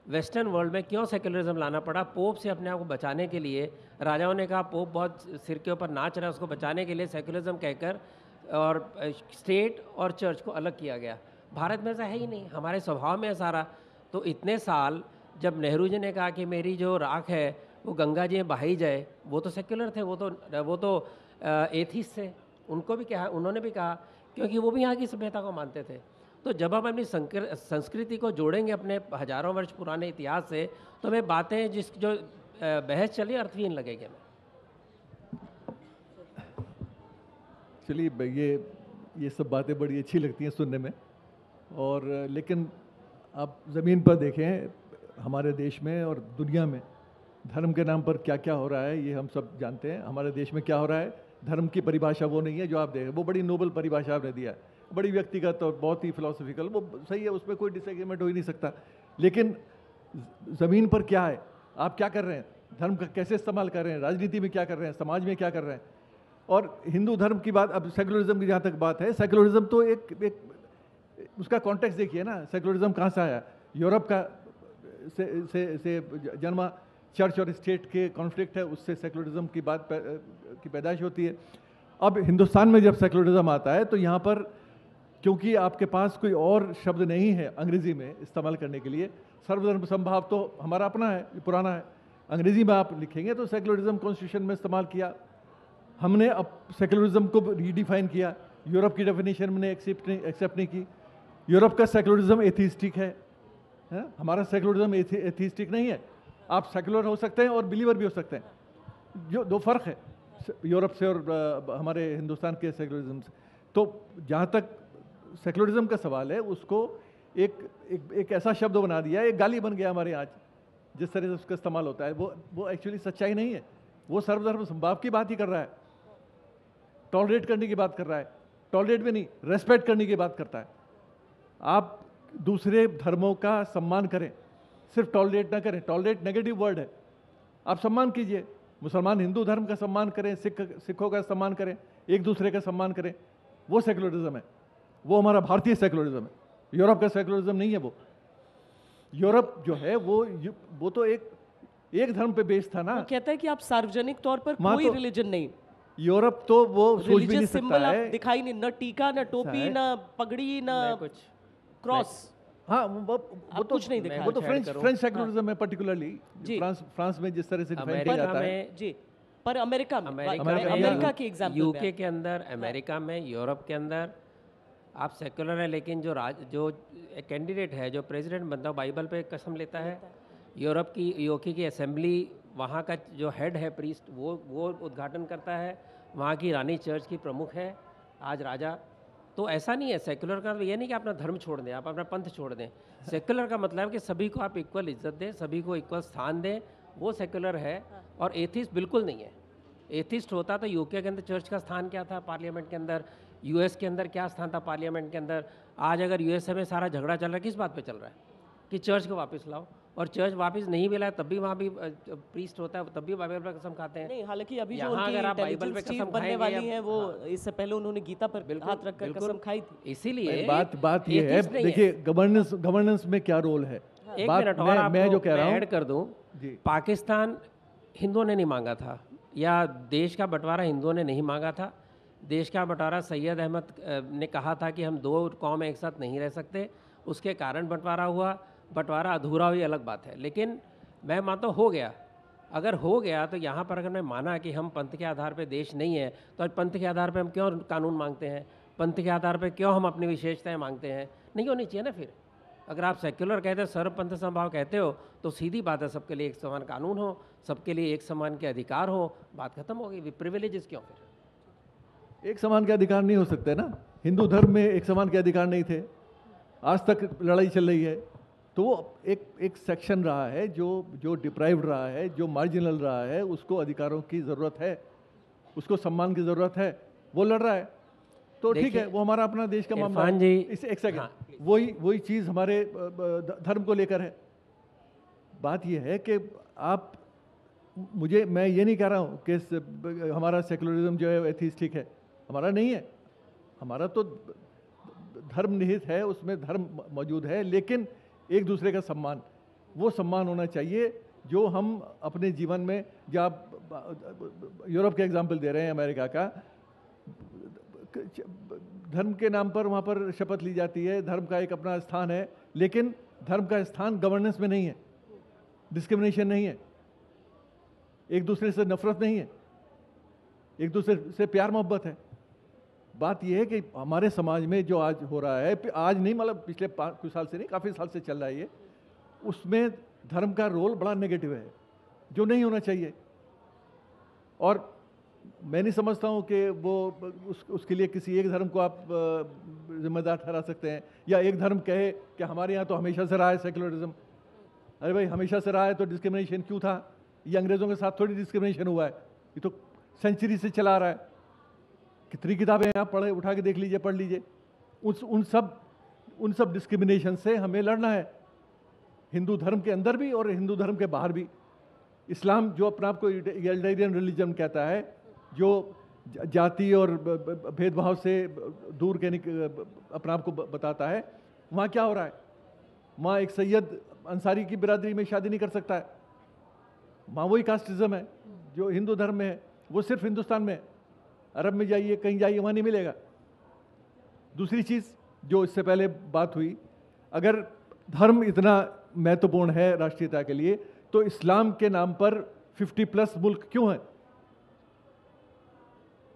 वेस्टर्न वर्ल्ड में क्यों सेक्युलरिज्म लाना पड़ा? पोप से अपने आप को बचाने के लिए। राजाओं ने कहा पोप बहुत सिर के ऊपर नाच रहा है, उसको बचाने के लिए सेक्युलरिज्म कहकर और स्टेट और चर्च को अलग किया गया। भारत में ऐसा है ही नहीं, हमारे स्वभाव में है सारा। तो इतने साल जब नेहरू जी ने कहा कि मेरी जो राख है वो गंगा जी में बहाई जाए, वो तो सेक्युलर थे, वो तो एथिस्ट थे। उनको भी कहा, उन्होंने भी कहा, क्योंकि वो भी यहाँ की सभ्यता को मानते थे। तो जब हम अपनी संस्कृति को जोड़ेंगे अपने हजारों वर्ष पुराने इतिहास से, तो हमें बातें जो बहस चली अर्थहीन लगेगी हमें। चलिए, ये सब बातें बड़ी अच्छी लगती हैं सुनने में, और लेकिन आप ज़मीन पर देखें हमारे देश में और दुनिया में धर्म के नाम पर क्या क्या हो रहा है, ये हम सब जानते हैं। हमारे देश में क्या हो रहा है, धर्म की परिभाषा वो नहीं है जो आप देखें। वो बड़ी नोबल परिभाषा आपने दिया है, बड़ी व्यक्तिगत और बहुत ही फिलोसफिकल, वो सही है, उसमें कोई डिसएग्रीमेंट हो ही नहीं सकता। लेकिन ज़मीन पर क्या है, आप क्या कर रहे हैं, धर्म का कैसे इस्तेमाल कर रहे हैं, राजनीति में क्या कर रहे हैं, समाज में क्या कर रहे हैं। और हिंदू धर्म की बात, अब सेकुलरिज्म की जहाँ तक बात है, सेकुलरिज्म तो एक उसका कॉन्टेक्स्ट देखिए ना। सेकुलरिज्म कहाँ से आया? यूरोप का से जन्मा, चर्च और स्टेट के कॉन्फ्लिक्ट है, उससे सेकुलरिज्म की बात की पैदाइश होती है। अब हिंदुस्तान में जब सेकुलरिज्म आता है तो यहाँ पर क्योंकि आपके पास कोई और शब्द नहीं है अंग्रेजी में इस्तेमाल करने के लिए, सर्वधर्म संभाव तो हमारा अपना है, पुराना है। अंग्रेजी में आप लिखेंगे तो सेकुलरिज्म कॉन्स्टिट्यूशन में इस्तेमाल किया हमने। अब सेकुलरिज्म को रीडिफाइन किया, यूरोप की डेफिनेशन हमने एक्सेप्ट नहीं की। यूरोप का सेकुलरिज्म एथिस्टिक है, हमारा सेकुलरिज्म एथिस्टिक नहीं है। आप सेकुलर हो सकते हैं और बिलीवर भी हो सकते हैं, जो दो फर्क है यूरोप से और हमारे हिंदुस्तान के सेकुलरिज्म से। तो जहाँ तक सेकुलरिज्म का सवाल है, उसको एक ऐसा शब्द बना दिया, एक गाली बन गया हमारे यहाँ जिस तरह से उसका इस्तेमाल होता है। वो एक्चुअली सच्चाई नहीं है। वो सर्वधर्म संभाव की बात ही कर रहा है, टॉलरेट करने की बात कर रहा है। टॉलरेट भी नहीं, रेस्पेक्ट करने की बात करता है। आप दूसरे धर्मों का सम्मान करें, सिर्फ टॉलरेट ना करें। टॉलरेट नेगेटिव वर्ड है। आप सम्मान कीजिए, मुसलमान हिंदू धर्म का सम्मान करें, सिखों का सम्मान करें, एक दूसरे का सम्मान करें, वो सेकुलरिज्म है। वो हमारा भारतीय सेकुलरिज्म है, यूरोप का सेकुलरिज्म नहीं है वो। यूरोप जो है वो तो एक धर्म पे बेस्ड था ना। वो कहता है कि आप सार्वजनिक तौर पर वहाँ कोई तो रिलीजन नहीं, यूरोप तो वो सोच भी नहीं रिलीजियस सकता सिंबल आप है। दिखाई नहीं, न टीका, न टोपी, है। न पगड़ी, न कुछ क्रॉस। हाँ, वो आप तो कुछ नहीं दिखा वो तो कुछ ऐड करूं? फ्रेंच सेकुलरिज्म है पर्टिकुलरली। जी। फ्रांस में जिस तरह से डिफाइन किया अमेरिका जाता है। में, जी, पर अमेरिका में, अमेरिका अमेरिका में, की एग्जाम्पल यूके के अंदर, अमेरिका में, यूरोप के अंदर आप सेकुलर है, लेकिन जो कैंडिडेट है, जो प्रेसिडेंट बनता है, बाइबल पे कसम लेता है। यूरोप की यूके की असेंबली, वहाँ का जो हेड है प्रीस्ट, वो उद्घाटन करता है। वहाँ की रानी चर्च की प्रमुख है आज राजा। तो ऐसा नहीं है, सेकुलर का ये नहीं कि अपना धर्म छोड़ दें, आप अपना पंथ छोड़ दें। सेकुलर का मतलब है कि सभी को आप इक्वल इज्जत दें, सभी को इक्वल स्थान दें, वो सेकुलर है। और एथिस्ट बिल्कुल नहीं है। एथिस्ट होता तो यूके के अंदर चर्च का स्थान क्या था पार्लियामेंट के अंदर, यूएस के अंदर क्या स्थान था पार्लियामेंट के अंदर। आज अगर यूएसए में सारा झगड़ा चल रहा है, किस बात पे चल रहा है कि चर्च को वापस लाओ, और चर्च वापस नहीं भी लाए तब भी वहाँ भी प्रीस्ट होता है, तब भी बाइबल पे कसम खाते हैं। नहीं, हालांकि अभी जो यहाँ उनकी अगर आप बाइबल पे इंटेलिजेंस चीफ कसम बनने खाएंगे वाली या- हैं, वो हाँ। इससे पहले उन्होंने गीता पर बिल्कुल, हाथ रखकर बिल्कुल। कसम खाई थी। इसीलिए बात ये है, atheist नहीं देखिए गवर्नेंस में क्या रोल है। एक बात मिनट और मैं जो कह रहा ऐड हूँ कर दूं, जी। पाकिस्तान हिंदुओं ने नहीं मांगा था, या देश का बंटवारा हिंदुओं ने नहीं मांगा था। देश का बंटवारा सैयद अहमद ने कहा था कि हम दो कौम एक साथ नहीं रह सकते, उसके कारण बंटवारा हुआ। बंटवारा अधूरा हुई अलग बात है, लेकिन मैं मानता हूँ हो गया। अगर हो गया तो यहाँ पर अगर मैं माना कि हम पंथ के आधार पर देश नहीं है, तो आज पंथ के आधार पर हम क्यों कानून मांगते हैं, पंथ के आधार पर क्यों हम अपनी विशेषताएं मांगते हैं? नहीं होनी चाहिए ना। फिर अगर आप सेक्युलर कहते हो, सर्वपंथ समभाव कहते हो, तो सीधी बात है सबके लिए एक समान कानून हो, सबके लिए एक समान के अधिकार हो, बात खत्म हो गई। प्रिविलेजेस क्यों? फिर एक समान के अधिकार नहीं हो सकते ना। हिंदू धर्म में एक समान के अधिकार नहीं थे, आज तक लड़ाई चल रही है। तो वो एक सेक्शन रहा है जो डिप्राइव्ड रहा है, जो मार्जिनल रहा है, उसको अधिकारों की ज़रूरत है, उसको सम्मान की ज़रूरत है, वो लड़ रहा है। तो ठीक है, वो हमारा अपना देश का मामला इरफान है। जी, इसे एक सेकंड, हाँ, वही चीज़ हमारे धर्म को लेकर है। बात यह है कि आप मैं ये नहीं कह रहा हूँ कि हमारा सेकुलरिज्म जो है एथिस्टिक है, हमारा नहीं है। हमारा तो धर्म निहित है, उसमें धर्म मौजूद है, लेकिन एक दूसरे का सम्मान, वो सम्मान होना चाहिए जो हम अपने जीवन में, जब आप यूरोप के एग्जाम्पल दे रहे हैं, अमेरिका का, धर्म के नाम पर वहाँ पर शपथ ली जाती है, धर्म का एक अपना स्थान है, लेकिन धर्म का स्थान गवर्नेंस में नहीं है, डिस्क्रिमिनेशन नहीं है, एक दूसरे से नफरत नहीं है, एक दूसरे से प्यार मोहब्बत है। बात यह है कि हमारे समाज में जो आज हो रहा है, आज नहीं मतलब पिछले कुछ साल से नहीं, काफ़ी साल से चल रहा है ये, उसमें धर्म का रोल बड़ा नेगेटिव है, जो नहीं होना चाहिए। और मैं नहीं समझता हूँ कि वो उसके लिए किसी एक धर्म को आप जिम्मेदार ठहरा सकते हैं, या एक धर्म कहे कि हमारे यहाँ तो हमेशा से रहा है सेकुलरिज्म। अरे भाई, हमेशा से रहा है तो डिस्क्रिमिनेशन क्यों था? ये अंग्रेज़ों के साथ थोड़ी डिस्क्रिमिनेशन हुआ है, ये तो सेंचुरी से चला आ रहा है। कितनी किताबें हैं, आप पढ़े, उठा के देख लीजिए, पढ़ लीजिए। उन सब डिस्क्रिमिनेशन से हमें लड़ना है, हिंदू धर्म के अंदर भी और हिंदू धर्म के बाहर भी। इस्लाम जो अपने आप को एगैलिटेरियन रिलीजन कहता है, जो जाति और भेदभाव से दूर के अपने आप को बताता है, वहाँ क्या हो रहा है? वहाँ एक सैयद अंसारी की बिरादरी में शादी नहीं कर सकता है, वहाँ वही कास्टिज्म है जो हिंदू धर्म में है, वो सिर्फ हिंदुस्तान में है। अरब में जाइए, कहीं जाइए, वहाँ नहीं मिलेगा। दूसरी चीज़ जो इससे पहले बात हुई, अगर धर्म इतना महत्वपूर्ण है राष्ट्रीयता के लिए, तो इस्लाम के नाम पर 50+ मुल्क क्यों हैं?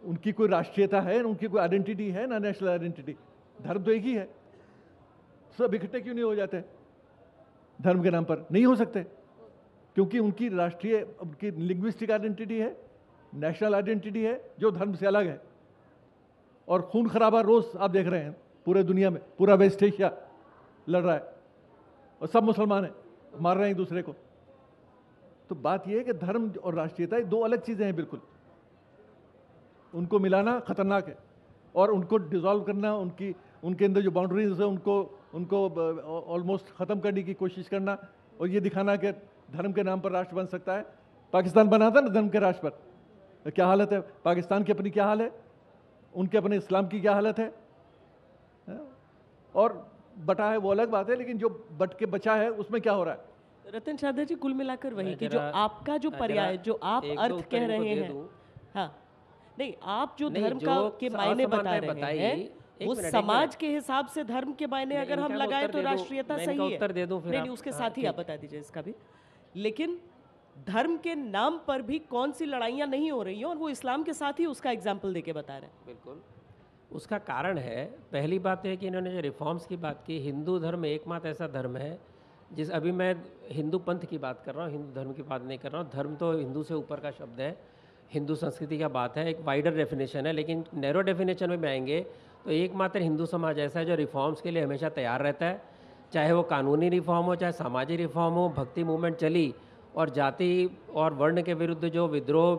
उनकी कोई राष्ट्रीयता है, उनकी कोई आइडेंटिटी है ना, नेशनल आइडेंटिटी। धर्म तो एक ही है, सब इकट्ठे क्यों नहीं हो जाते धर्म के नाम पर? नहीं हो सकते, क्योंकि उनकी राष्ट्रीय, उनकी लिंग्विस्टिक आइडेंटिटी है, नेशनल आइडेंटिटी है, जो धर्म से अलग है। और खून खराबा रोज आप देख रहे हैं पूरे दुनिया में, पूरा वेस्ट एशिया लड़ रहा है और सब मुसलमान हैं, मार रहे हैं एक दूसरे को। तो बात यह है कि धर्म और राष्ट्रीयता दो अलग चीज़ें हैं बिल्कुल, उनको मिलाना खतरनाक है, और उनको डिसॉल्व करना, उनके अंदर जो बाउंड्रीज है उनको ऑलमोस्ट ख़त्म करने की कोशिश करना, और ये दिखाना कि धर्म के नाम पर राष्ट्र बन सकता है। पाकिस्तान बना था ना धर्म के राष्ट्र पर, तो क्या हालत है पाकिस्तान की? अपनी क्या हाल है? उनके अपने इस्लाम की क्या हालत है? और बटा है वो अलग बात है, लेकिन जो बट के बचा है उसमें क्या हो रहा है? रतन शारदा जी, कुल मिलाकर वही कि जो आपका जो पर्याय, जो आप अर्थ कह रहे हैं, हाँ नहीं, आप जो धर्म का के मायने बता रहे हैं वो समाज के हिसाब से धर्म के मायने अगर हम लगाए तो राष्ट्रीयता सही है। उत्तर दे दूं फिर नहीं, उसके साथ ही आप बता दीजिए इसका भी। लेकिन धर्म के नाम पर भी कौन सी लड़ाइयाँ नहीं हो रही हैं, और वो इस्लाम के साथ ही उसका एग्जाम्पल देके बता रहे हैं। बिल्कुल, उसका कारण है, पहली बात है कि इन्होंने जो रिफॉर्म्स की बात की, हिंदू धर्म एकमात्र ऐसा धर्म है जिस, अभी मैं हिंदू पंथ की बात कर रहा हूँ, हिंदू धर्म की बात नहीं कर रहा हूँ। धर्म तो हिंदू से ऊपर का शब्द है, हिंदू संस्कृति का बात है, एक वाइडर डेफिनेशन है, लेकिन नैरो डेफिनेशन में आएंगे तो एकमात्र हिंदू समाज ऐसा है जो रिफॉर्म्स के लिए हमेशा तैयार रहता है, चाहे वो कानूनी रिफॉर्म हो, चाहे सामाजिक रिफॉर्म हो। भक्ति मूवमेंट चली और जाति और वर्ण के विरुद्ध जो विद्रोह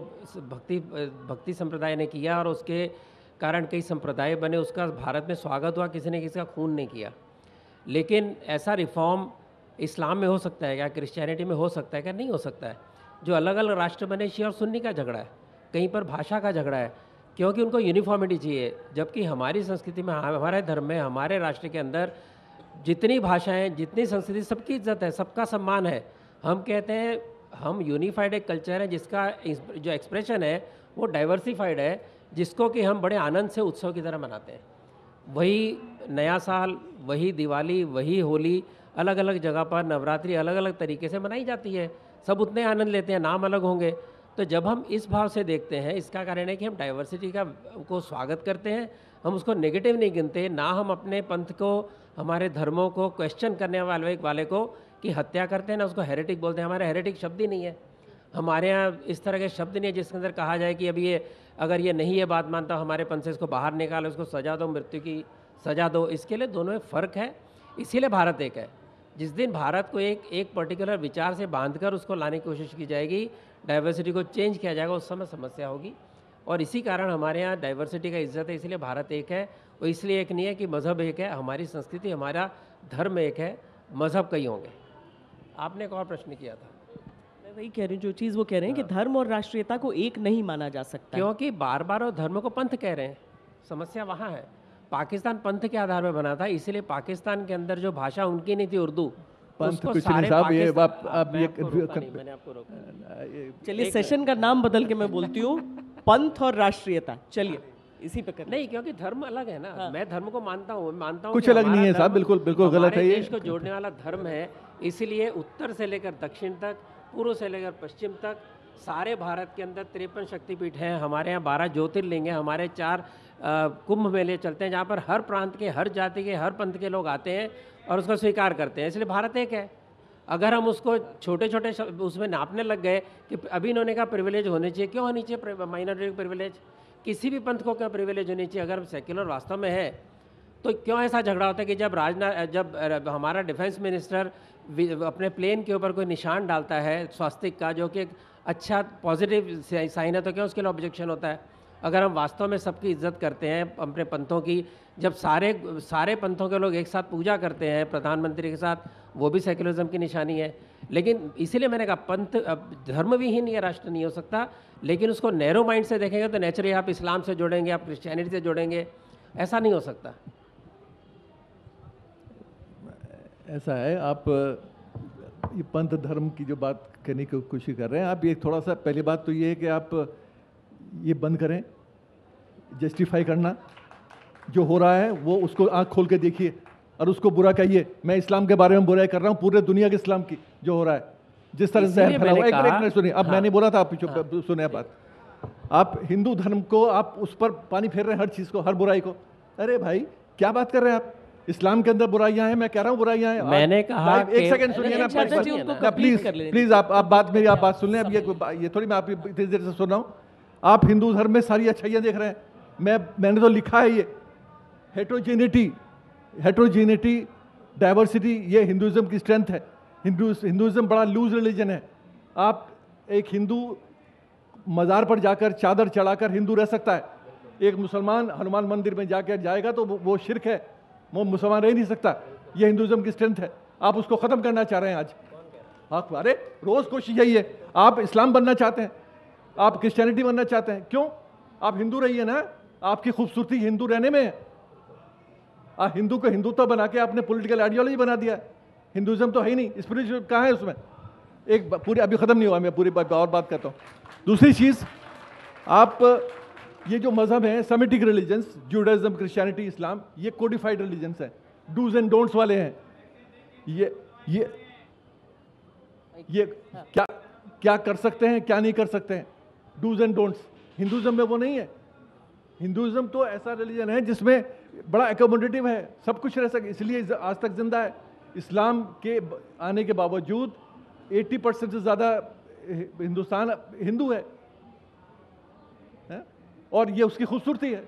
भक्ति संप्रदाय ने किया और उसके कारण कई संप्रदाय बने, उसका भारत में स्वागत हुआ, किसी ने किसी का खून नहीं किया। लेकिन ऐसा रिफॉर्म इस्लाम में हो सकता है क्या, क्रिश्चियनिटी में हो सकता है क्या? नहीं हो सकता है। जो अलग अलग राष्ट्र बने, शिया और सुन्नी का झगड़ा है, कहीं पर भाषा का झगड़ा है, क्योंकि उनको यूनिफॉर्मिटी चाहिए। जबकि हमारी संस्कृति में, हमारे धर्म में, हमारे राष्ट्र के अंदर जितनी भाषाएं, जितनी संस्कृति, सबकी इज्जत है, सबका सम्मान है। हम कहते हैं हम यूनिफाइड एक कल्चर है जिसका जो एक्सप्रेशन है वो डाइवर्सिफाइड है, जिसको कि हम बड़े आनंद से उत्सव की तरह मनाते हैं। वही नया साल, वही दिवाली, वही होली, अलग अलग जगह पर नवरात्रि अलग अलग तरीके से मनाई जाती है, सब उतने आनंद लेते हैं, नाम अलग होंगे। तो जब हम इस भाव से देखते हैं, इसका कारण है कि हम डाइवर्सिटी को स्वागत करते हैं, हम उसको नेगेटिव नहीं गिनते। ना हम अपने पंथ को, हमारे धर्मों को क्वेश्चन करने वाले को की हत्या करते हैं, ना उसको हेरेटिक बोलते हैं। हमारे हेरेटिक शब्द ही नहीं है, हमारे यहाँ इस तरह के शब्द नहीं है जिसके अंदर कहा जाए कि अभी ये अगर ये नहीं ये बात मानता हमारे पंथ से इसको बाहर निकालो, इसको सजा दो, मृत्यु की सजा दो। इसके लिए दोनों में फ़र्क है, इसीलिए भारत एक है। जिस दिन भारत को एक पर्टिकुलर विचार से बांधकर उसको लाने की कोशिश की जाएगी, डाइवर्सिटी को चेंज किया जाएगा, उस समय समस्या होगी। और इसी कारण हमारे यहाँ डाइवर्सिटी का इज्जत है, इसलिए भारत एक है। और इसलिए एक नहीं है कि मज़हब एक है, हमारी संस्कृति, हमारा धर्म एक है, मज़हब कई होंगे। आपने एक और प्रश्न किया था। मैं वही कह रही हूँ, जो चीज़ वो कह रहे हैं कि धर्म और राष्ट्रीयता को एक नहीं माना जा सकता, क्योंकि बार बार और धर्म को पंथ कह रहे हैं। समस्या वहाँ है। पाकिस्तान पंथ के आधार पर बना था, इसलिए पाकिस्तान के अंदर जो भाषा उनकी नहीं थी उर्दू, पंथ कुछ नहीं साहब, ये आप ये मैंने आपको रोका। चलिए सेशन का नाम बदल के मैं बोलती हूँ पंथ और राष्ट्रीयता। चलिए इसी पे नहीं, क्योंकि धर्म अलग है ना। हाँ। मैं धर्म को मानता हूँ, कुछ अलग नहीं है साहब, बिल्कुल बिल्कुल गलत है। ये देश को जोड़ने वाला धर्म है, इसलिए उत्तर से लेकर दक्षिण तक, पूर्व से लेकर पश्चिम तक सारे भारत के अंदर 53 शक्तिपीठ हैं। हमारे यहाँ 12 ज्योतिर्लिंग हैं, हमारे 4 कुंभ मेले चलते हैं, जहाँ पर हर प्रांत के, हर जाति के, हर पंथ के लोग आते हैं और उसको स्वीकार करते हैं। इसलिए भारत एक है। अगर हम उसको छोटे छोटे उसमें नापने लग गए कि अभी इन्होंने कहा प्रिविलेज होने चाहिए, क्यों होनी चाहिए माइनॉरिटी प्रिविलेज? किसी भी पंथ को क्या प्रिविलेज होनी चाहिए? अगर सेक्युलर वास्तव में है तो क्यों ऐसा झगड़ा होता है कि जब हमारा डिफेंस मिनिस्टर अपने प्लेन के ऊपर कोई निशान डालता है स्वास्तिक का, जो कि एक अच्छा पॉजिटिव साइन है, तो क्यों उसके लिए ऑब्जेक्शन होता है? अगर हम वास्तव में सबकी इज्जत करते हैं अपने पंथों की, जब सारे पंथों के लोग एक साथ पूजा करते हैं प्रधानमंत्री के साथ, वो भी सेक्युलरिज्म की निशानी है। लेकिन इसीलिए मैंने कहा पंथ धर्म विहीन ये राष्ट्र नहीं हो सकता, लेकिन उसको नैरो माइंड से देखेंगे तो नेचुरली आप इस्लाम से जोड़ेंगे, आप क्रिश्चियनिटी से जोड़ेंगे, ऐसा नहीं हो सकता। ऐसा है, आप ये पंथ धर्म की जो बात करने की कोशिश कर रहे हैं, आप ये थोड़ा सा, पहली बात तो ये है कि आप ये बंद करें जस्टिफाई करना। जो हो रहा है वो उसको आंख खोल के देखिए और उसको बुरा कहिए। मैं इस्लाम के बारे में बुराई कर रहा हूँ, पूरे दुनिया के इस्लाम की जो हो रहा है, जिस तरह से फैला हुआ। एक मिनट सुनिए, अब मैंने बोला था, आप सुने बात। आप हिंदू धर्म को आप उस पर पानी फेर रहे हैं, हर चीज़ को, हर बुराई को। अरे भाई क्या बात कर रहे हैं आप? इस्लाम के अंदर बुराइयां हैं, मैं कह रहा हूँ बुराइयां हैं। मैंने कहा एक सेकंड सुनिए ना प्लीज, आप बात मेरी आप बात सुन लें। अब ये थोड़ी मैं आप इतनी देर से सुन रहा हूँ। आप हिंदू धर्म में सारी अच्छाइयाँ देख रहे हैं, मैंने तो लिखा है ये हेट्रोजेनिटी डाइवर्सिटी, ये हिंदुइज्म की स्ट्रेंथ है। हिंदुइज्म बड़ा लूज रिलीजन है। आप एक हिंदू मज़ार पर जाकर चादर चढ़ाकर हिंदू रह सकता है, एक मुसलमान हनुमान मंदिर में जाकर जाएगा तो वो शिर्क है, वो मुसलमान रह नहीं सकता। ये हिंदुइज्म की स्ट्रेंथ है, आप उसको ख़त्म करना चाह रहे हैं आज। आप अरे रोज़ कोशिश यही है, आप इस्लाम बनना चाहते हैं, आप क्रिश्चियनिटी बनना चाहते हैं, क्यों? आप हिंदू रहिए ना, आपकी खूबसूरती हिंदू रहने में है। हिंदू को हिंदुत्व बना के आपने पॉलिटिकल आइडियोलॉजी बना दिया है। हिंदुइज्म तो है ही नहीं, स्पिरिचुअल कहाँ है उसमें? एक पूरी अभी ख़त्म नहीं हुआ, मैं पूरी और बात करता हूँ। दूसरी चीज़, आप ये जो मज़हब है सेमिटिक रिलीजन्स, जूडाइज्म, क्रिश्चियनिटी, इस्लाम, ये कोडिफाइड रिलीजन्स हैं, डूज एंड डोंट्स वाले हैं। ये क्या कर सकते हैं, क्या नहीं कर सकते हैं, डूज एंड डोंट्स। हिंदुइज्म में वो नहीं है। हिंदुइज्म तो ऐसा रिलीजन है जिसमें बड़ा एकोमोडेटिव है, सब कुछ रह सके, इसलिए आज तक जिंदा है। इस्लाम के आने के बावजूद 80% से ज़्यादा हिंदुस्तान हिंदू है, और ये उसकी खूबसूरती है।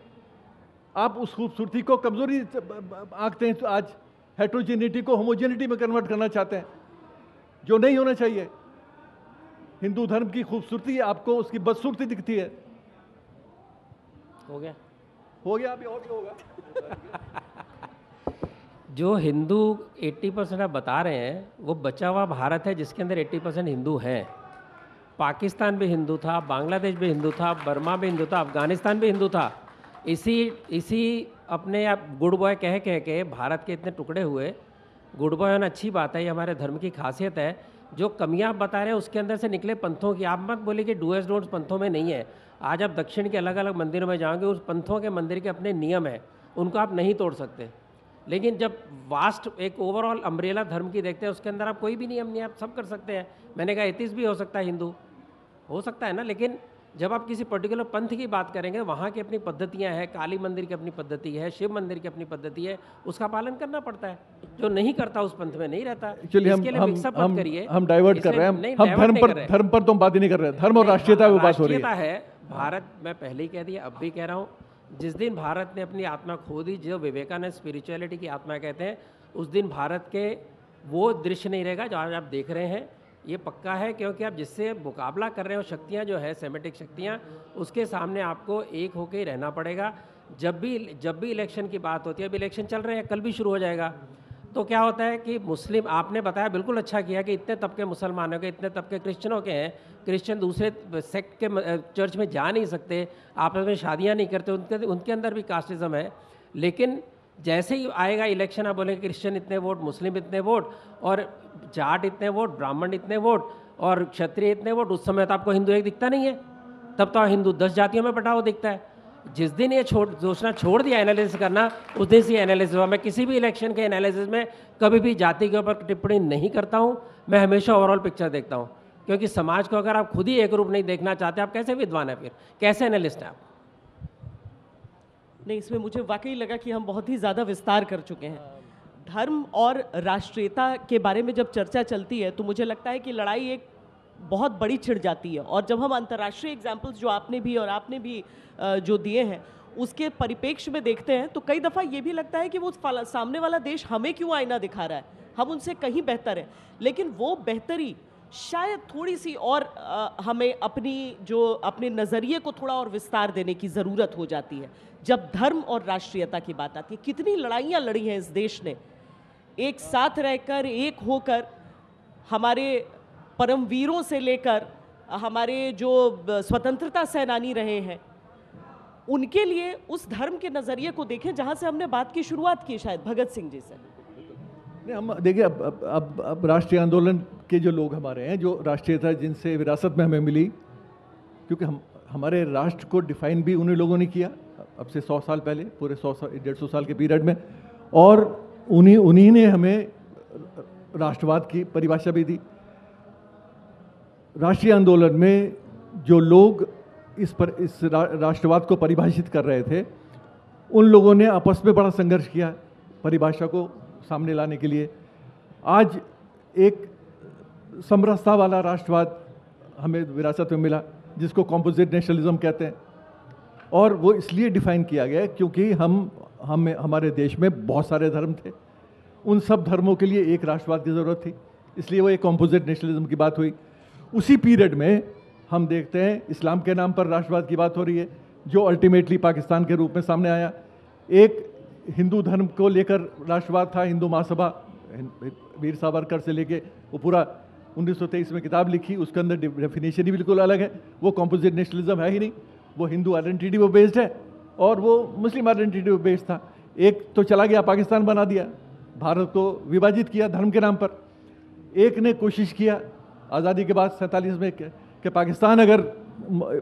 आप उस खूबसूरती को कमज़ोरी आंकते हैं, तो आज हेट्रोजेनिटी को होमोजेनिटी में कन्वर्ट करना चाहते हैं, जो नहीं होना चाहिए। हिंदू धर्म की खूबसूरती आपको उसकी बदसूरती दिखती है। हो गया अभी और भी होगा। जो हिंदू 80% आप बता रहे हैं, वो बचा हुआ भारत है जिसके अंदर 80% हिंदू हैं। पाकिस्तान भी हिंदू था, बांग्लादेश भी हिंदू था, बर्मा भी हिंदू था, अफगानिस्तान भी हिंदू था। इसी अपने आप गुड बॉय कह के भारत के इतने टुकड़े हुए। गुड बॉय होना अच्छी बात है, ये हमारे धर्म की खासियत है। जो कमियां आप बता रहे हैं उसके अंदर से निकले पंथों की। आप मत बोले कि डूएस डोंट्स पंथों में नहीं है। आज आप दक्षिण के अलग अलग मंदिरों में जाओगे, उस पंथों के मंदिर के अपने नियम हैं, उनको आप नहीं तोड़ सकते। लेकिन जब वास्ट एक ओवरऑल अम्ब्रेला धर्म की देखते हैं, उसके अंदर आप कोई भी नियम नहीं, आप सब कर सकते हैं। मैंने कहा एथिस्ट भी हो सकता है, हिंदू हो सकता है ना। लेकिन जब आप किसी पर्टिकुलर पंथ की बात करेंगे, वहाँ की अपनी पद्धतियाँ हैं, काली मंदिर की अपनी पद्धति है, शिव मंदिर की अपनी पद्धति है, उसका पालन करना पड़ता है। जो नहीं करता उस पंथ में नहीं रहता। चलिए हम डाइवर्ट कर रहे हैं, हम धर्म पर तो बात ही नहीं कर रहे, धर्म और राष्ट्रीयता की बात हो रही है। भारत, मैं पहले ही कह दिया, अब भी कह रहा हूँ, जिस दिन भारत ने अपनी आत्मा खो दी, जो विवेकानंद स्पिरिचुअलिटी की आत्मा कहते हैं, उस दिन भारत के वो दृश्य नहीं रहेगा जो आज आप देख रहे हैं। ये पक्का है, क्योंकि आप जिससे मुकाबला कर रहे हो शक्तियाँ जो है सेमेटिक शक्तियाँ, उसके सामने आपको एक होकर ही रहना पड़ेगा। जब भी इलेक्शन की बात होती है, अब इलेक्शन चल रहे हैं, कल भी शुरू हो जाएगा, तो क्या होता है कि मुस्लिम, आपने बताया बिल्कुल अच्छा किया कि इतने तबके मुसलमानों के, इतने तबके क्रिश्चियनों के हैं। क्रिश्चियन दूसरे सेक्ट के चर्च में जा नहीं सकते, आपस में शादियाँ नहीं करते, उनके अंदर भी कास्टिज्म है। लेकिन जैसे ही आएगा इलेक्शन, आप बोलेंगे क्रिश्चियन इतने वोट, मुस्लिम इतने वोट, और जाट इतने वोट, ब्राह्मण इतने वोट, और क्षत्रिय इतने वोट, उस समय तो आपको हिंदू एक दिखता नहीं है। तब तो हिंदू 10 जातियों में बटा हुआ दिखता है। जिस दिन ये सोचना छोड़ दिया एनालिसिस करना, उस दिन से एनालिसिस हुआ। मैं किसी भी इलेक्शन के एनालिसिस में कभी भी जाति के ऊपर टिप्पणी नहीं करता हूँ, मैं हमेशा ओवरऑल पिक्चर देखता हूँ। क्योंकि समाज को अगर आप खुद ही एक रूप नहीं देखना चाहते, आप कैसे विद्वान हैं, फिर कैसे एनालिस्ट हैं आप? नहीं, इसमें मुझे वाकई लगा कि हम बहुत ही ज़्यादा विस्तार कर चुके हैं। धर्म और राष्ट्रीयता के बारे में जब चर्चा चलती है, तो मुझे लगता है कि लड़ाई एक बहुत बड़ी छिड़ जाती है। और जब हम अंतर्राष्ट्रीय एग्जाम्पल्स जो आपने भी और आपने भी जो दिए हैं, उसके परिप्रेक्ष्य में देखते हैं, तो कई दफ़ा ये भी लगता है कि वो सामने वाला देश हमें क्यों आईना दिखा रहा है, हम उनसे कहीं बेहतर हैं। लेकिन वो बेहतरी शायद थोड़ी सी और हमें अपने नज़रिए को थोड़ा और विस्तार देने की ज़रूरत हो जाती है जब धर्म और राष्ट्रीयता की बात आती है। कितनी लड़ाइयाँ लड़ी हैं इस देश ने, एक साथ रहकर, एक होकर। हमारे परमवीरों से लेकर हमारे जो स्वतंत्रता सेनानी रहे हैं, उनके लिए उस धर्म के नज़रिए को देखें जहाँ से हमने बात की शुरुआत की, शायद भगत सिंह जी से। नहीं, हम देखिए अब राष्ट्रीय आंदोलन के जो लोग हमारे हैं, जो राष्ट्रीयता जिनसे विरासत में हमें मिली, क्योंकि हमारे राष्ट्र को डिफाइन भी उन्हीं लोगों ने किया अब से 100 साल पहले, पूरे 100-150 साल के पीरियड में, और उन्हीं ने हमें राष्ट्रवाद की परिभाषा भी दी। राष्ट्रीय आंदोलन में जो लोग इस राष्ट्रवाद को परिभाषित कर रहे थे, उन लोगों ने आपस में बड़ा संघर्ष किया परिभाषा को सामने लाने के लिए। आज एक समरसता वाला राष्ट्रवाद हमें विरासत में मिला, जिसको कॉम्पोजिट नेशनलिज्म कहते हैं, और वो इसलिए डिफाइन किया गया क्योंकि हमारे देश में बहुत सारे धर्म थे, उन सब धर्मों के लिए एक राष्ट्रवाद की ज़रूरत थी, इसलिए वो एक कॉम्पोजिट नेशनलिज्म की बात हुई। उसी पीरियड में हम देखते हैं इस्लाम के नाम पर राष्ट्रवाद की बात हो रही है, जो अल्टीमेटली पाकिस्तान के रूप में सामने आया। एक हिंदू धर्म को लेकर राष्ट्रवाद था, हिंदू महासभा, वीर सावरकर से लेके वो पूरा 1923 में किताब लिखी, उसके अंदर डेफिनेशन ही बिल्कुल अलग है। वो कॉम्पोजिट नेशनलिज्म है ही नहीं, वो हिंदू आइडेंटिटी पर बेस्ड है और वो मुस्लिम आइडेंटिटी पर बेस्ड था। एक तो चला गया, पाकिस्तान बना दिया, भारत को विभाजित किया धर्म के नाम पर। एक ने कोशिश किया आज़ादी के बाद 47 में कि पाकिस्तान अगर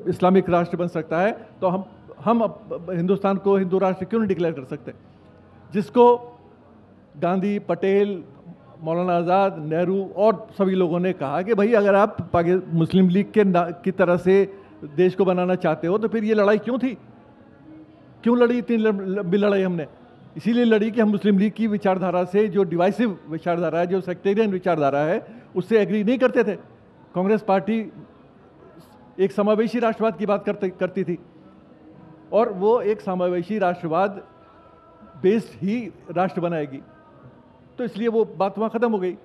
इस्लामिक राष्ट्र बन सकता है तो हम हिंदुस्तान को हिंदू राष्ट्र क्यों नहीं डिक्लेयर कर सकते, जिसको गांधी, पटेल, मौलाना आज़ाद, नेहरू और सभी लोगों ने कहा कि भाई अगर आप मुस्लिम लीग की तरह से देश को बनाना चाहते हो तो फिर ये लड़ाई क्यों थी, क्यों लड़ी इतनी लंबी लड़ाई हमने? इसीलिए लड़ी कि हम मुस्लिम लीग की विचारधारा से, जो डिवाइसिव विचारधारा है, जो सेक्टेरियन विचारधारा है, उससे एग्री नहीं करते थे। कांग्रेस पार्टी एक समावेशी राष्ट्रवाद की बात करती थी और वो एक समावेशी राष्ट्रवाद बेस्ड ही राष्ट्र बनाएगी, तो इसलिए वो बात वहाँ ख़त्म हो गई।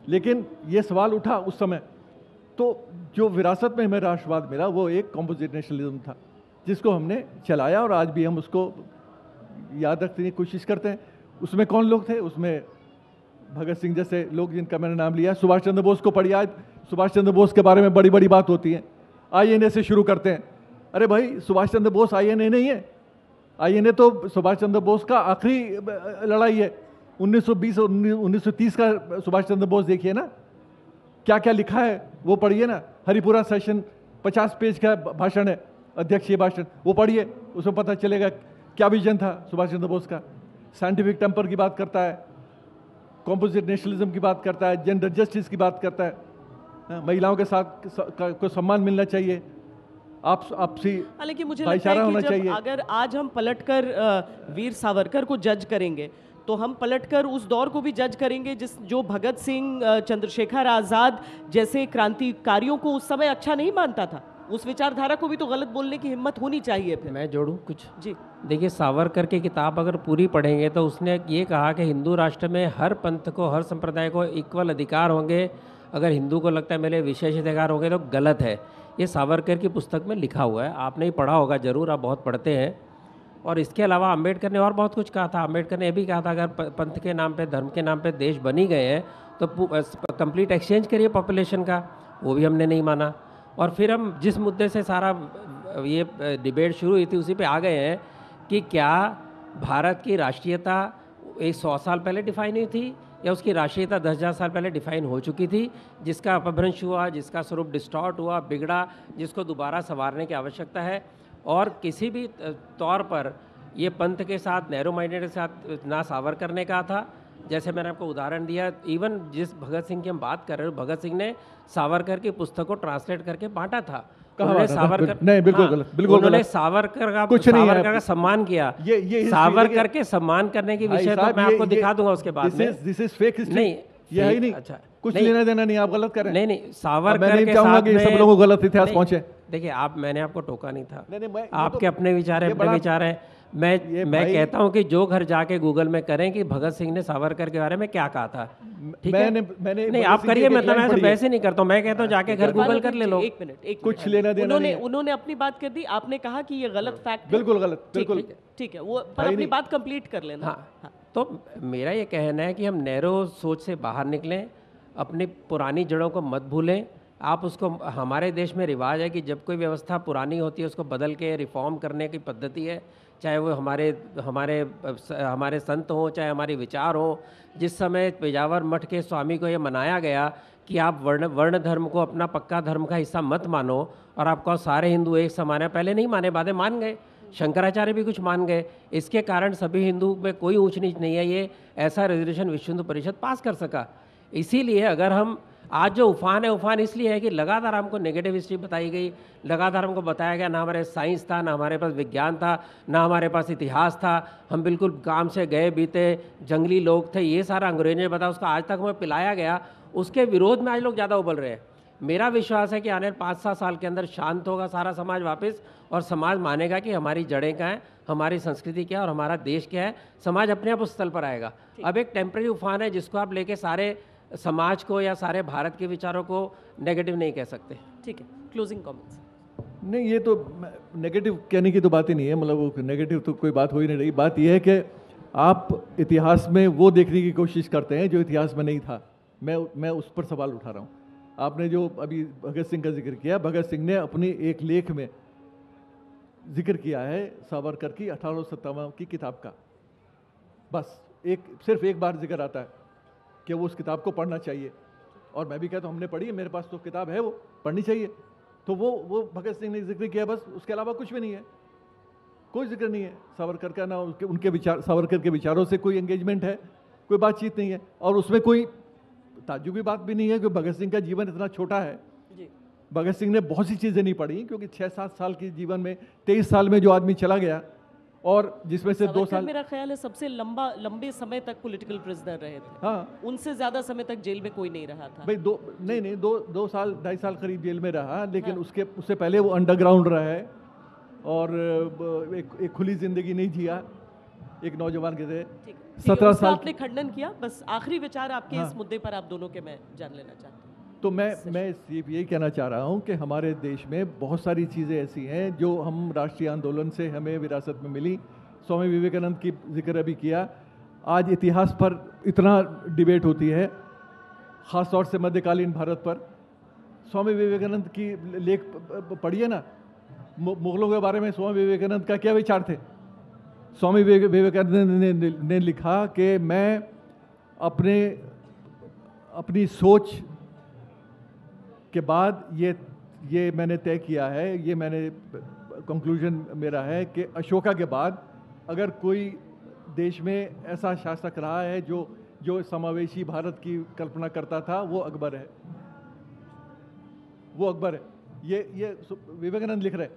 लेकिन ये सवाल उठा उस समय, तो जो विरासत में हमें राष्ट्रवाद मिला वो एक कॉम्पोजिट नेशनलिज्म था, जिसको हमने चलाया और आज भी हम उसको याद रखने की कोशिश करते हैं। उसमें कौन लोग थे? उसमें भगत सिंह जैसे लोग जिनका मैंने नाम लिया, सुभाष चंद्र बोस को पढ़िए। आज सुभाष चंद्र बोस के बारे में बड़ी बड़ी बात होती है, आईएनए से शुरू करते हैं। अरे भाई, सुभाष चंद्र बोस आईएनए नहीं है, आईएनए तो सुभाष चंद्र बोस का आखिरी लड़ाई है। 1920 और 1930 का सुभाष चंद्र बोस देखिए ना, क्या क्या लिखा है वो पढ़िए ना। हरिपुरा सेशन 50 पेज का भाषण है, अध्यक्षीय भाषण, वो पढ़िए, उसमें पता चलेगा क्या विजन था सुभाष चंद्र बोस का। साइंटिफिक टेम्पर की बात करता है, कॉम्पोजिट नेशनलिज्म की बात करता है, जेंडर जस्टिस की बात करता है, महिलाओं के साथ को सम्मान मिलना चाहिए, आपसी हालांकि मुझे लगता है कि जब अगर आज हम पलटकर वीर सावरकर को जज करेंगे तो हम पलटकर उस दौर को भी जज करेंगे जो भगत सिंह, चंद्रशेखर आज़ाद जैसे क्रांतिकारियों को उस समय अच्छा नहीं मानता था। उस विचारधारा को भी तो गलत बोलने की हिम्मत होनी चाहिए। फिर मैं जोड़ूं कुछ? जी देखिए, सावरकर की किताब अगर पूरी पढ़ेंगे तो उसने ये कहा कि हिंदू राष्ट्र में हर पंथ को, हर संप्रदाय को इक्वल अधिकार होंगे। अगर हिंदू को लगता है मेरे विशेष अधिकार होंगे तो गलत है। ये सावरकर की पुस्तक में लिखा हुआ है, आपने ही पढ़ा होगा ज़रूर, आप बहुत पढ़ते हैं। और इसके अलावा अम्बेडकर ने और बहुत कुछ कहा था। अम्बेडकर ने ये भी कहा था अगर पंथ के नाम पे, धर्म के नाम पे देश बन ही गए हैं तो कंप्लीट एक्सचेंज करिए पॉपुलेशन का, वो भी हमने नहीं माना। और फिर हम जिस मुद्दे से सारा ये डिबेट शुरू हुई थी उसी पे आ गए हैं कि क्या भारत की राष्ट्रीयता 100 साल पहले डिफाइन हुई थी या उसकी राष्ट्रीयता 10,000 साल पहले डिफाइन हो चुकी थी, जिसका अपभ्रंश हुआ, जिसका स्वरूप डिस्टॉर्ट हुआ, बिगड़ा, जिसको दोबारा संवारने की आवश्यकता है। और किसी भी तौर पर ये पंथ के साथ, नैरो माइंडेड के साथ ना सावरकर ने कहा था, जैसे मैंने आपको उदाहरण दिया, इवन जिस भगत सिंह की हम बात कर रहे हो, भगत सिंह ने सावरकर की पुस्तक को ट्रांसलेट करके बांटा था। उन्होंने सावरकर, नहीं, बिल्कुल गलत, बिल्कुल उन्होंने सावरकर का सम्मान किया। सावरकर के सम्मान करने की विषय तो मैं आपको दिखा दूंगा उसके बाद में। This is fake history. नहीं, ये है ही नहीं। अच्छा, कुछ लेना देना नहीं, आप गलत कर रहे हैं। नहीं, सावरकर के साथ में सब लोगों को गलत इतिहास पहुंचे। देखिए, मैंने आपको टोका नहीं था। आपके तो अपने विचार है, अपने विचार है। मैं कहता हूं कि जो घर जाके गूगल में करें कि भगत सिंह ने सावरकर के बारे में क्या कहा था, ठीक है? नहीं, आप करिए, मतलब मैं वैसे नहीं करता हूं। मैं कहता हूं जाके घर गूगल कर ले लो। एक मिनट, कुछ लेना देना नहीं। उन्होंने अपनी बात कर दी, आपने कहा कि ये गलत फैक्ट, बिल्कुल गलत, बिल्कुल ठीक है, वो पर अपनी बात कंप्लीट कर लेना। हाँ, तो मेरा ये कहना है कि हम नैरो सोच से बाहर निकलें, अपनी पुरानी जड़ों को मत भूलें। आप उसको, हमारे देश में रिवाज है कि जब कोई व्यवस्था पुरानी होती है उसको बदल के रिफॉर्म करने की पद्धति है, चाहे वो हमारे संत हों, चाहे हमारे विचार हों। जिस समय पेजावर मठ के स्वामी को ये मनाया गया कि आप वर्ण धर्म को अपना पक्का धर्म का हिस्सा मत मानो, और आपको सारे हिंदू एक समान है, पहले नहीं माने, बाद में मान गए। शंकराचार्य भी कुछ मान गए। इसके कारण सभी हिंदू में कोई ऊंच नीच नहीं है। ये ऐसा रेजोल्यूशन विश्व हिंदू परिषद पास कर सका। इसीलिए अगर हम आज जो उफान है, उफान इसलिए है कि लगातार हमको नेगेटिव हिस्ट्री बताई गई, लगातार हमको बताया गया ना हमारे साइंस था, ना हमारे पास विज्ञान था, ना हमारे पास इतिहास था। हम बिल्कुल काम से गए बीते जंगली लोग थे, ये सारा अंग्रेजों ने बताया, उसका आज तक हमें पिलाया गया। उसके विरोध में आज लोग ज़्यादा उबल रहे हैं। मेरा विश्वास है कि आने 5-7 साल के अंदर शांत होगा सारा समाज वापस, और समाज मानेगा कि हमारी जड़ें क्या हैं, हमारी संस्कृति क्या है और हमारा देश क्या है। समाज अपने आप उस स्थल पर आएगा। अब एक टेम्परेरी उफान है जिसको आप लेके सारे समाज को या सारे भारत के विचारों को नेगेटिव नहीं कह सकते। ठीक है, क्लोजिंग कमेंट्स। नहीं, ये तो नेगेटिव कहने की तो बात ही नहीं है, मतलब वो नेगेटिव तो कोई बात हो ही नहीं रही। बात यह है कि आप इतिहास में वो देखने की कोशिश करते हैं जो इतिहास में नहीं था। मैं उस पर सवाल उठा रहा हूँ। आपने जो अभी भगत सिंह का जिक्र किया, भगत सिंह ने अपनी एक लेख में जिक्र किया है सावरकर की 1857 की किताब का, बस सिर्फ एक बार जिक्र आता है कि वो उस किताब को पढ़ना चाहिए, और मैं भी कहता हूँ हमने पढ़ी है, मेरे पास तो किताब है, वो पढ़नी चाहिए। तो वो भगत सिंह ने जिक्र किया, बस उसके अलावा कुछ भी नहीं है, कोई जिक्र नहीं है सावरकर का, ना उनके विचार, सावरकर के विचारों से कोई एंगेजमेंट है, कोई बातचीत नहीं है, और उसमें कोई ताज्जुबी बात भी नहीं है कि भगत सिंह का जीवन इतना छोटा है। भगत सिंह ने बहुत सी चीज़ें नहीं पढ़ी, क्योंकि 6-7 साल के जीवन में 23 साल में जो आदमी चला गया, और जिसमें से 2 साल, मेरा ख्याल है सबसे लंबे समय तक पॉलिटिकल प्रिजनर रहे थे। हाँ, उनसे ज्यादा समय तक जेल में कोई नहीं रहा था भाई। दो साल 2.5 साल करीब जेल में रहा, लेकिन हाँ। उससे पहले वो अंडरग्राउंड रहा है, और एक खुली जिंदगी नहीं जिया एक नौजवान के थे। 17 साल आपने खंडन किया। बस आखिरी विचार आपके हाँ। इस मुद्दे पर आप दोनों के मैं जान लेना चाहता हूँ। तो मैं सिर्फ यही कहना चाह रहा हूँ कि हमारे देश में बहुत सारी चीज़ें ऐसी हैं जो हम राष्ट्रीय आंदोलन से हमें विरासत में मिली। स्वामी विवेकानंद की जिक्र अभी किया, आज इतिहास पर इतना डिबेट होती है, ख़ास तौर से मध्यकालीन भारत पर। स्वामी विवेकानंद की लेख पढ़िए ना, मुगलों के बारे में स्वामी विवेकानंद का क्या विचार थे। स्वामी विवेकानंद ने लिखा कि मैं अपनी सोच के बाद ये मैंने तय किया है, ये मैंने कंक्लूजन मेरा है कि अशोका के बाद अगर कोई देश में ऐसा शासक रहा है जो समावेशी भारत की कल्पना करता था, वो अकबर है, वो अकबर है। ये विवेकानंद लिख रहे।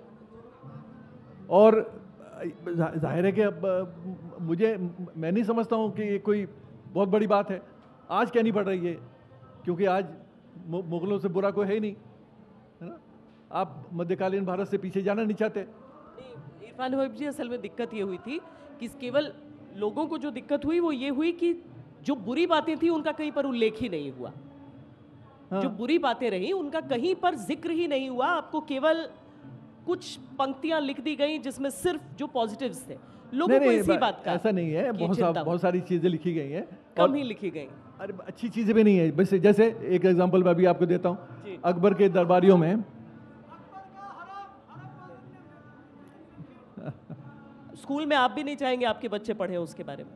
और जाहिर है कि अब मैं नहीं समझता हूँ कि ये कोई बहुत बड़ी बात है। आज क्या नहीं पड़ रही है, क्योंकि आज मुगलों से बुरा कोई है ही नहीं, है ना। आप मध्यकालीन भारत से पीछे जाना नहीं चाहते। इरफान होइब जी, असल में दिक्कत ये हुई थी कि केवल लोगों को जो दिक्कत हुई वो ये हुई कि जो बुरी बातें थी उनका कहीं पर उल्लेख ही नहीं हुआ। हाँ। जो बुरी बातें रही उनका कहीं पर जिक्र ही नहीं हुआ। आपको केवल कुछ पंक्तियां लिख दी गई जिसमें सिर्फ जो पॉजिटिव्स थे। लोगों को इसी बात का ऐसा नहीं है, बहुत सारी चीजें लिखी गई हैं, कम ही लिखी गई। अरे अच्छी चीजें भी नहीं है। बस जैसे एक एग्जांपल मैं अभी आपको देता हूँ, अकबर के दरबारियों में स्कूल में आप भी नहीं चाहेंगे आपके बच्चे पढ़े उसके बारे में।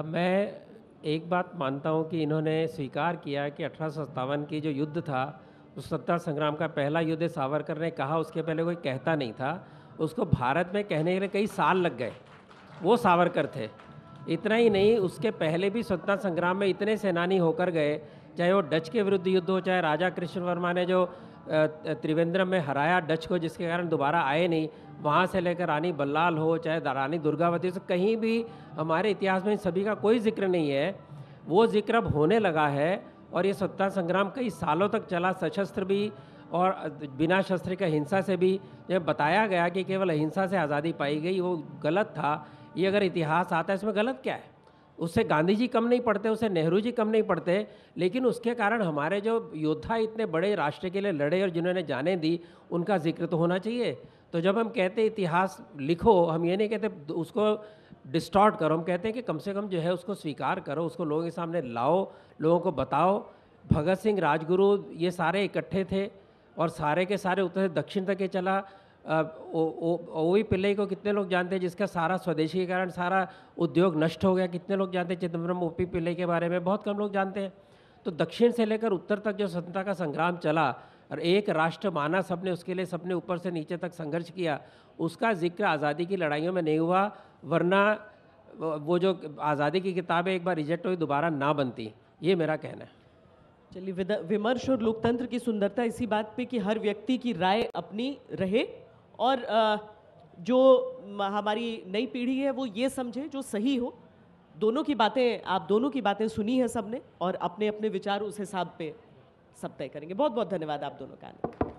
मैं एक बात मानता हूँ कि इन्होंने स्वीकार किया कि 1857 की जो युद्ध था, उस सत्ता संग्राम का पहला युद्ध सावरकर ने कहा, उसके पहले कोई कहता नहीं था। उसको भारत में कहने के लिए कई साल लग गए, वो सावरकर थे। इतना ही नहीं, उसके पहले भी स्वतंत्रता संग्राम में इतने सेनानी होकर गए, चाहे वो डच के विरुद्ध युद्ध हो, चाहे राजा कृष्ण वर्मा ने जो त्रिवेंद्रम में हराया डच को, जिसके कारण दोबारा आए नहीं, वहाँ से लेकर रानी बल्लाल हो, चाहे रानी दुर्गावती, से कहीं भी हमारे इतिहास में इन सभी का कोई जिक्र नहीं है। वो जिक्र अब होने लगा है, और ये स्वतंत्रता संग्राम कई सालों तक चला, सशस्त्र भी और बिना शस्त्र का हिंसा से भी। जब बताया गया कि केवल अहिंसा से आज़ादी पाई गई, वो गलत था। ये अगर इतिहास आता है, इसमें गलत क्या है? उससे गांधी जी कम नहीं पढ़ते, उससे नेहरू जी कम नहीं पढ़ते, लेकिन उसके कारण हमारे जो योद्धा इतने बड़े राष्ट्र के लिए लड़े और जिन्होंने जाने दी, उनका जिक्र तो होना चाहिए। तो जब हम कहते इतिहास लिखो, हम ये नहीं कहते उसको डिस्टॉर्ट करो, हम कहते हैं कि कम से कम जो है उसको स्वीकार करो, उसको लोगों के सामने लाओ, लोगों को बताओ। भगत सिंह, राजगुरु, ये सारे इकट्ठे थे और सारे के सारे उत्तर से दक्षिण तक ये चला। ओवी पिल्लई को कितने लोग जानते हैं, जिसका सारा स्वदेशी के कारण सारा उद्योग नष्ट हो गया? कितने लोग जानते हैं चिदम्बरम ओपी पिल्लई के बारे में? बहुत कम लोग जानते हैं। तो दक्षिण से लेकर उत्तर तक जो स्वतंत्रता का संग्राम चला और एक राष्ट्र माना सबने, उसके लिए सबने ऊपर से नीचे तक संघर्ष किया, उसका जिक्र आज़ादी की लड़ाइयों में नहीं हुआ। वरना वो जो आज़ादी की किताबें एक बार रिजेक्ट हुई, दोबारा ना बनती। ये मेरा कहना है। चलिए, विमर्श और लोकतंत्र की सुंदरता इसी बात पे कि हर व्यक्ति की राय अपनी रहे, और जो हमारी नई पीढ़ी है वो ये समझे जो सही हो। दोनों की बातें, आप दोनों की बातें सुनी है सबने, और अपने अपने विचार उस हिसाब पे सब तय करेंगे। बहुत बहुत धन्यवाद आप दोनों का।